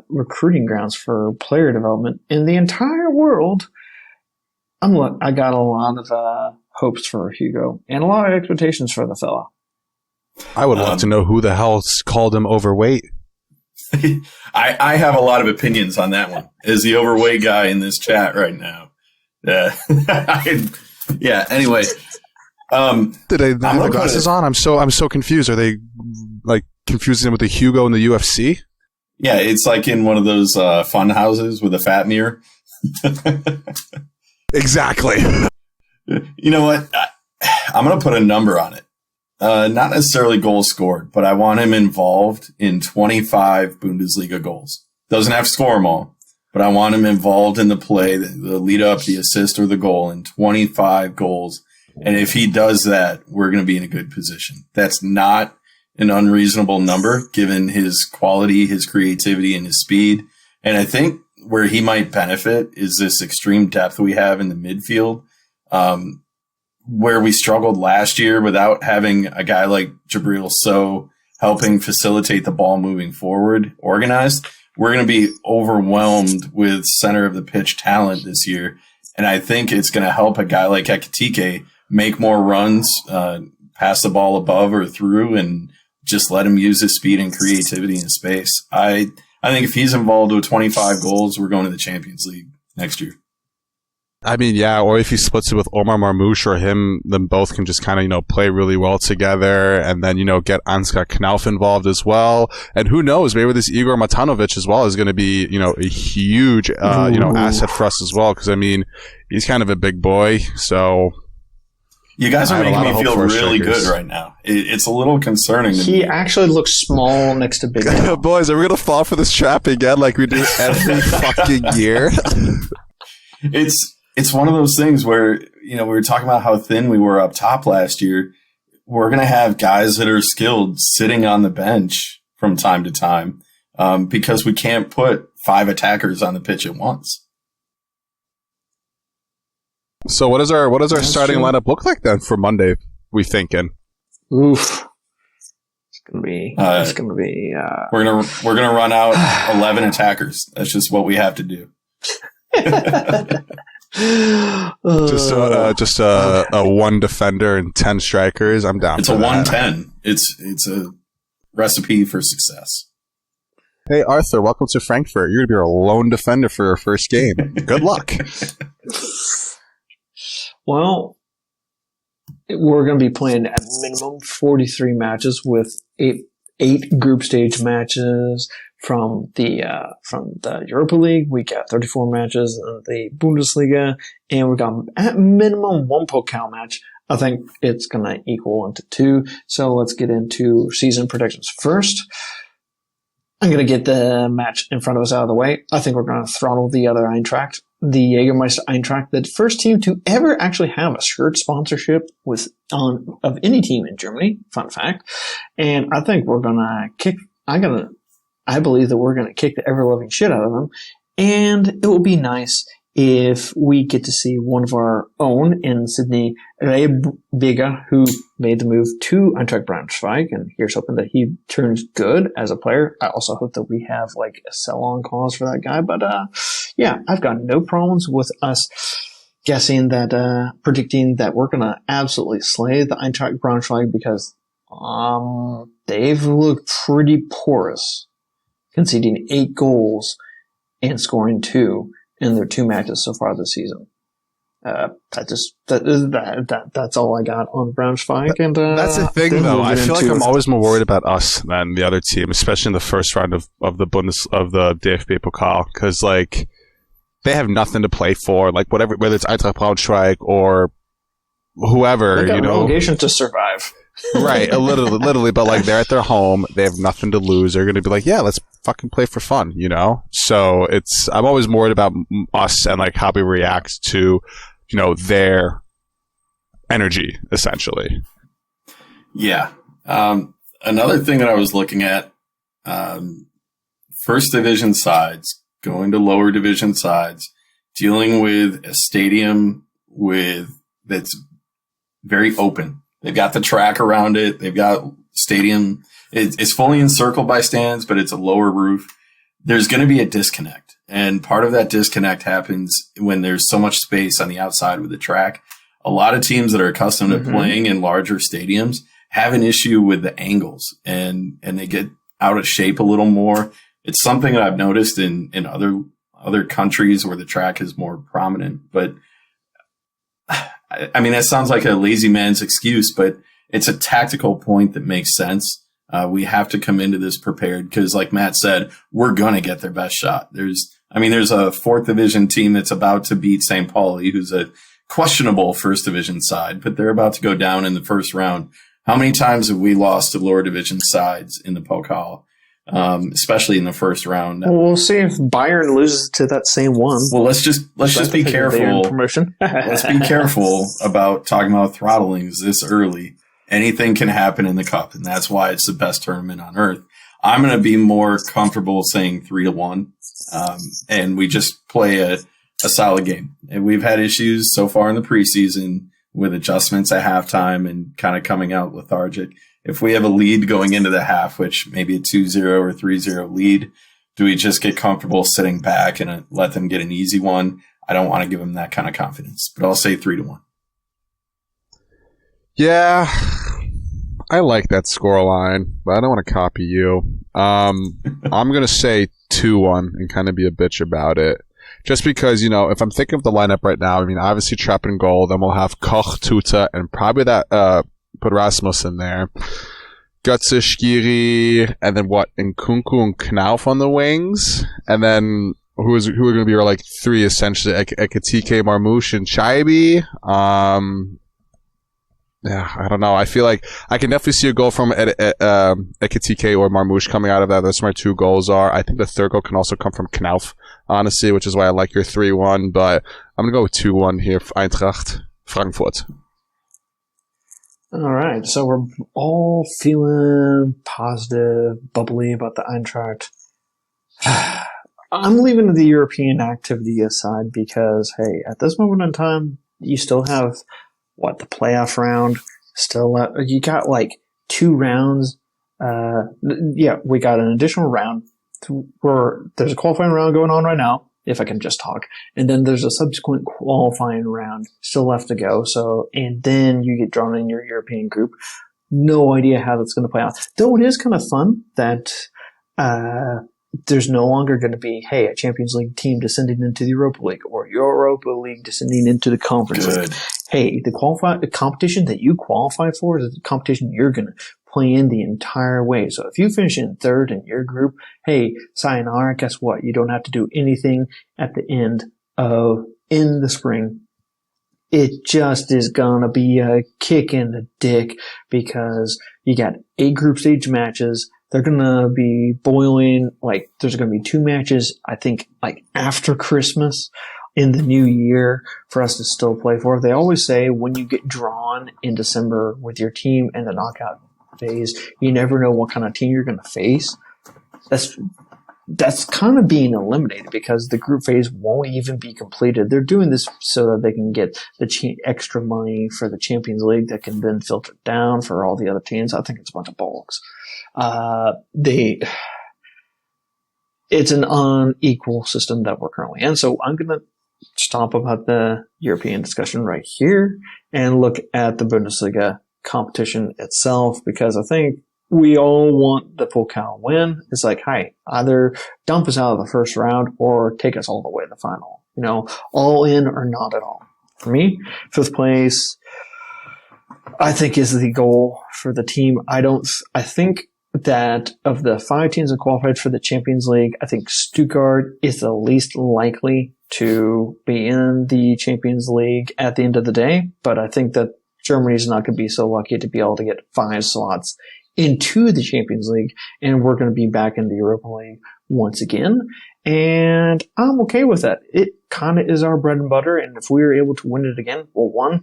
Speaker 1: recruiting grounds for player development in the entire world. I got a lot of hopes for Hugo and a lot of expectations for the fella.
Speaker 2: I would love to know who the hell called him overweight.
Speaker 3: I have a lot of opinions on that one. As the overweight guy in this chat right now. Yeah. Anyway.
Speaker 2: Did they not have the glasses on? I'm so confused. Are they like confusing him with the Hugo in the UFC?
Speaker 3: Yeah, it's like in one of those fun houses with a fat mirror.
Speaker 2: Exactly.
Speaker 3: You know what? I'm going to put a number on it. Not necessarily goals scored, but I want him involved in 25 Bundesliga goals. Doesn't have to score them all, but I want him involved in the play, the lead up, the assist, or the goal in 25 goals. And if he does that, we're going to be in a good position. That's not an unreasonable number given his quality, his creativity, and his speed. And I think where he might benefit is this extreme depth we have in the midfield. Where we struggled last year without having a guy like Jabril So helping facilitate the ball moving forward, organized, we're going to be overwhelmed with center of the pitch talent this year. And I think it's going to help a guy like Ekitike make more runs, pass the ball above or through, and just let him use his speed and creativity in space. I think if he's involved with 25 goals, we're going to the Champions League next year.
Speaker 2: I mean, yeah, or if he splits it with Omar Marmoush or him, then both can just kind of, play really well together, and then, get Ansgar Knauf involved as well. And who knows, maybe this Igor Matanovic as well is going to be, a huge, asset for us as well, because, he's kind of a big boy, so...
Speaker 3: You guys are making me feel really good right now. It's a little concerning.
Speaker 1: He actually looks small next to Big Al.
Speaker 2: Boys, are we going to fall for this trap again like we do every fucking year?
Speaker 3: It's one of those things where, we were talking about how thin we were up top last year. We're going to have guys that are skilled sitting on the bench from time to time because we can't put 5 attackers on the pitch at once.
Speaker 2: So what does our starting lineup look like then for Monday, we thinking?
Speaker 1: Oof. It's gonna be
Speaker 3: we're gonna run out 11 attackers. That's just what we have to do.
Speaker 2: Just a 1 defender and 10 strikers. I'm down.
Speaker 3: It's a 1-10. It's a recipe for success.
Speaker 2: Hey Arthur, welcome to Frankfurt. You're gonna be our lone defender for your first game. Good luck.
Speaker 1: Well, we're going to be playing at minimum 43 matches with eight group stage matches from the Europa League. We got 34 matches in the Bundesliga, and we got at minimum 1 Pokal match. I think it's going to equal into 2. So let's get into season predictions first. I'm going to get the match in front of us out of the way. I think we're going to throttle the other Eintracht. The Jägermeister Eintracht, the first team to ever actually have a shirt sponsorship of any team in Germany. Fun fact. And I think we're gonna I believe that we're gonna kick the ever-loving shit out of them. And it will be nice if we get to see one of our own in Sydney, Rebiga, who made the move to Eintracht Braunschweig, and here's hoping that he turns good as a player. I also hope that we have a sell-on clause for that guy, but yeah, I've got no problems with us guessing that, predicting that we're gonna absolutely slay the Eintracht Braunschweig because they've looked pretty porous, conceding 8 goals and scoring 2 in their 2 matches so far this season. That's all I got on Braunschweig. And
Speaker 2: that's the thing, though. I feel like I'm always more worried about us than the other team, especially in the first round of the DFB Pokal, because they have nothing to play for. Whatever, whether it's Eintracht Braunschweig or whoever,
Speaker 1: They got
Speaker 2: you know,
Speaker 1: relegation to survive.
Speaker 2: right? Literally, but like they're at their home, they have nothing to lose. They're going to be like, yeah, let's fucking play for fun, you know. So I'm always worried about us and like how we react to, you know, their energy essentially.
Speaker 3: Yeah. Another thing that I was looking at, first division sides going to lower division sides, dealing with a stadium that's very open. They've got the track around it. They've got stadium. It's fully encircled by stands, but it's a lower roof. There's going to be a disconnect. And part of that disconnect happens when there's so much space on the outside with the track. A lot of teams that are accustomed to playing in larger stadiums have an issue with the angles and they get out of shape a little more. It's something that I've noticed in other countries where the track is more prominent, but I mean, that sounds like a lazy man's excuse, but it's a tactical point that makes sense. We have to come into this prepared because, like Matt said, we're going to get their best shot. There's a fourth division team that's about to beat St. Pauli, who's a questionable first division side, but they're about to go down in the first round. How many times have we lost to lower division sides in the Pokal, especially in the first round?
Speaker 1: Well, we'll see if Bayern loses to that same one.
Speaker 3: Well, let's just be careful. Let's be careful about talking about throttlings this early. Anything can happen in the cup, and that's why it's the best tournament on earth. I'm going to be more comfortable saying 3-1, and we just play a solid game. And we've had issues so far in the preseason with adjustments at halftime and kind of coming out lethargic. If we have a lead going into the half, which maybe a 2-0 or 3-0 lead, do we just get comfortable sitting back and let them get an easy one? I don't want to give them that kind of confidence, but I'll say 3-1.
Speaker 2: Yeah, I like that scoreline, but I don't want to copy you. I'm going to say 2-1 and kind of be a bitch about it. Just because, you know, if I'm thinking of the lineup right now, I mean, obviously Trapp in goal, then we'll have Koch, Tuta, and probably that, put Rasmus in there. Götze, Skiri, and then what? Nkunku and Knauf on the wings. And then who are going to be our, like, three, essentially? Ekitike, Marmouche, and Chaibi. Yeah, I don't know. I feel like I can definitely see a goal from Ekitike or Marmouche coming out of that. Those are my two goals are. I think the third goal can also come from Knauf, honestly, which is why I like your 3-1. But I'm going to go with 2-1 here for Eintracht Frankfurt.
Speaker 1: All right. So we're all feeling positive, bubbly about the Eintracht. I'm leaving the European activity aside because, hey, at this moment in time, you still have the playoff round still you got like 2 rounds. We got an additional round where there's a qualifying round going on right now, if I can just talk, and then there's a subsequent qualifying round still left to go. So, and then you get drawn in your European group. No idea how that's going to play out. Though it is kind of fun that there's no longer going to be, hey, a Champions League team descending into the Europa League or Europa League descending into the Conference League. Hey, the competition that you qualify for is the competition you're going to play in the entire way. So if you finish in third in your group, hey, sayonara, guess what? You don't have to do anything at the end in the spring. It just is going to be a kick in the dick because you got 8 group stage matches. They're going to be boiling, like, there's going to be 2 matches, I think, like, after Christmas in the new year for us to still play for. They always say when you get drawn in December with your team in the knockout phase, you never know what kind of team you're going to face. That's kind of being eliminated because the group phase won't even be completed. They're doing this so that they can get the extra money for the Champions League that can then filter down for all the other teams. I think it's a bunch of bollocks. It's an unequal system that we're currently in. So I'm going to stop about the European discussion right here and look at the Bundesliga competition itself, because I think we all want the Pokal win. It's like, hey, either dump us out of the first round or take us all the way to the final. You know, all in or not at all. For me, 5th place, I think, is the goal for the team. I think that of the 5 teams that qualified for the Champions League, I think Stuttgart is the least likely to be in the Champions League at the end of the day. But I think that Germany's not going to be so lucky to be able to get 5 slots into the Champions League, and we're going to be back in the Europa League once again. And I'm okay with that. It kind of is our bread and butter, and if we were able to win it again, well, 1,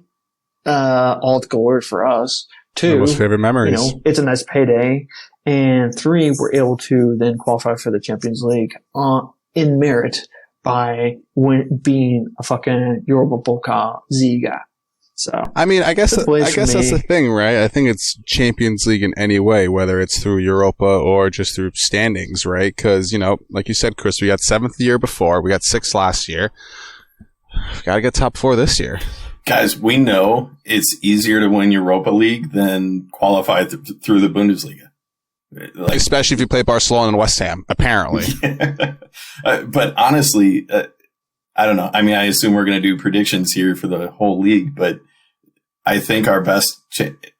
Speaker 1: all glory for us. 2,
Speaker 2: most favorite memories.
Speaker 1: It's a nice payday. And 3, we're able to then qualify for the Champions League in merit by being a fucking Europa Pokal Sieger. So,
Speaker 2: I mean, I guess that's the thing, right? I think it's Champions League in any way, whether it's through Europa or just through standings, right? Because, like you said, Chris, we got 7th the year before. We got 6th last year. Got to get top 4 this year.
Speaker 3: Guys, we know it's easier to win Europa League than qualify through the Bundesliga.
Speaker 2: Especially if you play Barcelona and West Ham, apparently.
Speaker 3: But honestly, I don't know. I mean, I assume we're going to do predictions here for the whole league, but I think our best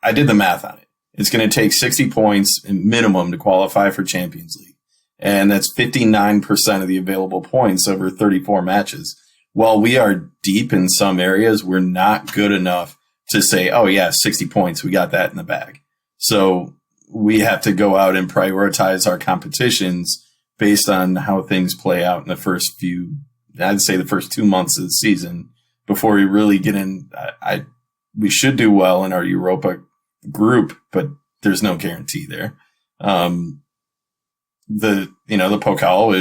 Speaker 3: I did the math on it. It's going to take 60 points minimum to qualify for Champions League. And that's 59% of the available points over 34 matches. While we are deep in some areas, we're not good enough to say, oh yeah, 60 points. We got that in the bag. So we have to go out and prioritize our competitions based on how things play out in the first 2 months of the season before we really get in. We should do well in our Europa group, but there's no guarantee there. The Pokal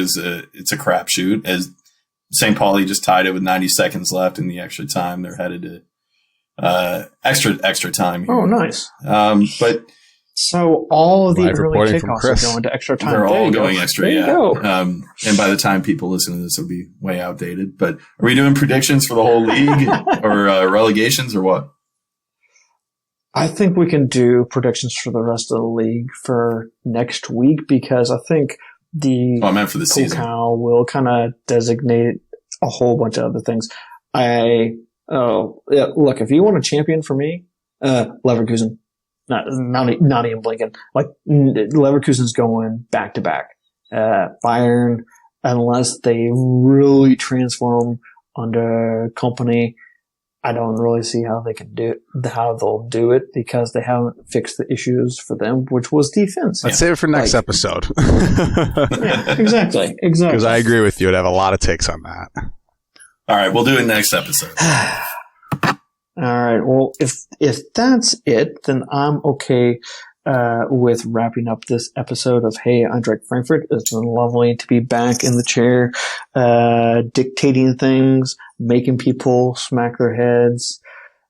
Speaker 3: it's a crapshoot. As St. Pauli just tied it with 90 seconds left in the extra time. They're headed to extra time here.
Speaker 1: Oh, nice.
Speaker 3: But
Speaker 1: so all of the early kickoffs are going to extra time.
Speaker 3: They're all going extra,
Speaker 1: there
Speaker 3: yeah.
Speaker 1: You go.
Speaker 3: And by the time people listen to this, it'll be way outdated. But are we doing predictions for the whole league or relegations or what?
Speaker 1: I think we can do predictions for the rest of the league for next week because I think
Speaker 3: I meant for the season.
Speaker 1: Pokal will kind of designate a whole bunch of other things. Look, if you want a champion for me, Leverkusen. Not even blinking. Like Leverkusen's going back to back. Bayern, unless they really transform under Company, I don't really see how they'll do it because they haven't fixed the issues for them, which was defense.
Speaker 2: Let's save it for next episode.
Speaker 1: Yeah, exactly.
Speaker 2: Because I agree with you. I'd have a lot of takes on that.
Speaker 3: All right, we'll do it next episode.
Speaker 1: All right. Well, if that's it, then I'm okay with wrapping up this episode of Hey Eintracht Frankfurt. It's been lovely to be back in the chair, dictating things, making people smack their heads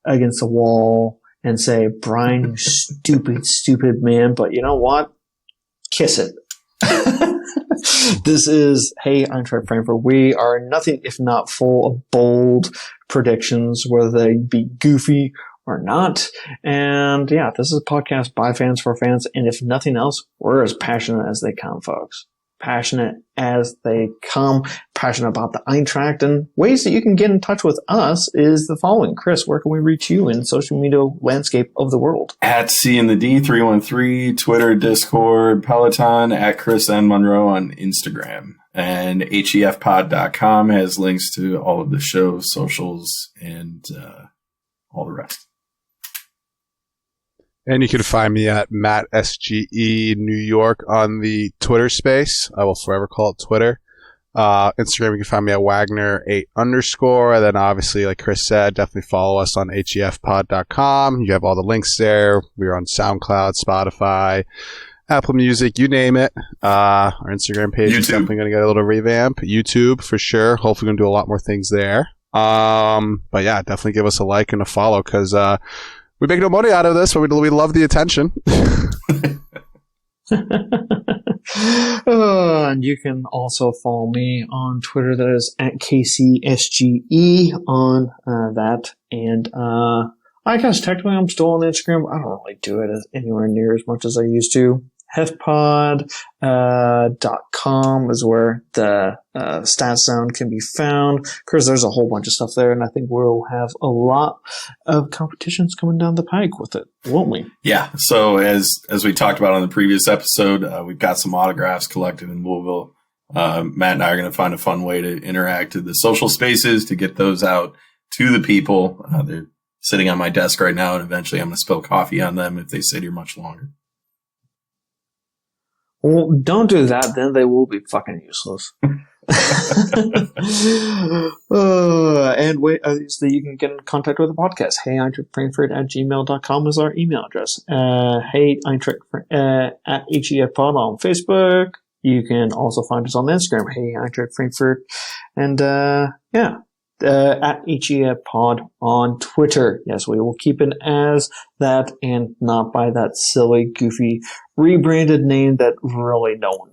Speaker 1: against the wall and say, Brian, you stupid, stupid man. But you know what? Kiss it. This is Hey Eintracht Frankfurt. We are nothing if not full of bold predictions, whether they be goofy or not. And yeah, this is a podcast by fans for fans. And if nothing else, we're as passionate as they come, folks. Passionate as they come. Passionate about the Eintracht. And ways that you can get in touch with us is the following. Chris, where can we reach you in social media landscape of the world?
Speaker 3: At C and the D 313, Twitter, Discord, Peloton, at Chris N. Monroe on Instagram. And HEFpod.com has links to all of the shows, socials, and all the rest.
Speaker 2: And you can find me at Matt SGE New York on the Twitter space. I will forever call it Twitter. Instagram, you can find me at Wagner8_. And then obviously, like Chris said, definitely follow us on HEFpod.com. You have all the links there. We're on SoundCloud, Spotify, Apple Music, you name it. Our Instagram page is definitely going to get a little revamp. YouTube, for sure. Hopefully going to do a lot more things there. But yeah, definitely give us a like and a follow because we make no money out of this, but we love the attention.
Speaker 1: And you can also follow me on Twitter. That is at KCSGE on that. And I guess technically I'm still on Instagram. I don't really do it anywhere near as much as I used to. HEFpod.com is where the stat zone can be found. Because there's a whole bunch of stuff there, and I think we'll have a lot of competitions coming down the pike with it, won't we?
Speaker 3: Yeah. So as we talked about on the previous episode, we've got some autographs collected in Louisville. Matt and I are going to find a fun way to interact in the social spaces to get those out to the people. They're sitting on my desk right now, and eventually I'm going to spill coffee on them if they sit here much longer.
Speaker 1: Well, don't do that, then they will be fucking useless. And wait, so you can get in contact with the podcast. HeyEintrachtFrankfurt@gmail.com is our email address. Hey Eintracht at HEFpod on Facebook. You can also find us on Instagram, Hey Eintracht Frankfurt, and at HEFpod on Twitter. Yes, we will keep it as that and not by that silly, goofy, rebranded name that really no one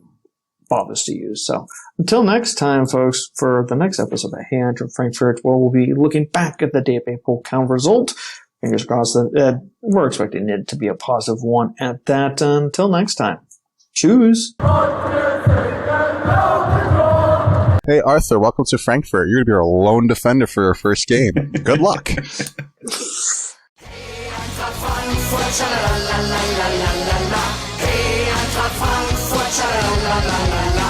Speaker 1: bothers to use. So until next time, folks, for the next episode of Hey Eintracht Frankfurt, where we'll be looking back at the day of April count result. Fingers crossed that we're expecting it to be a positive one at that. Until next time. Choose.
Speaker 2: Hey, Arthur, welcome to Frankfurt. You're going to be our lone defender for your first game. Good luck.
Speaker 5: Hey, Eintracht Frankfurt,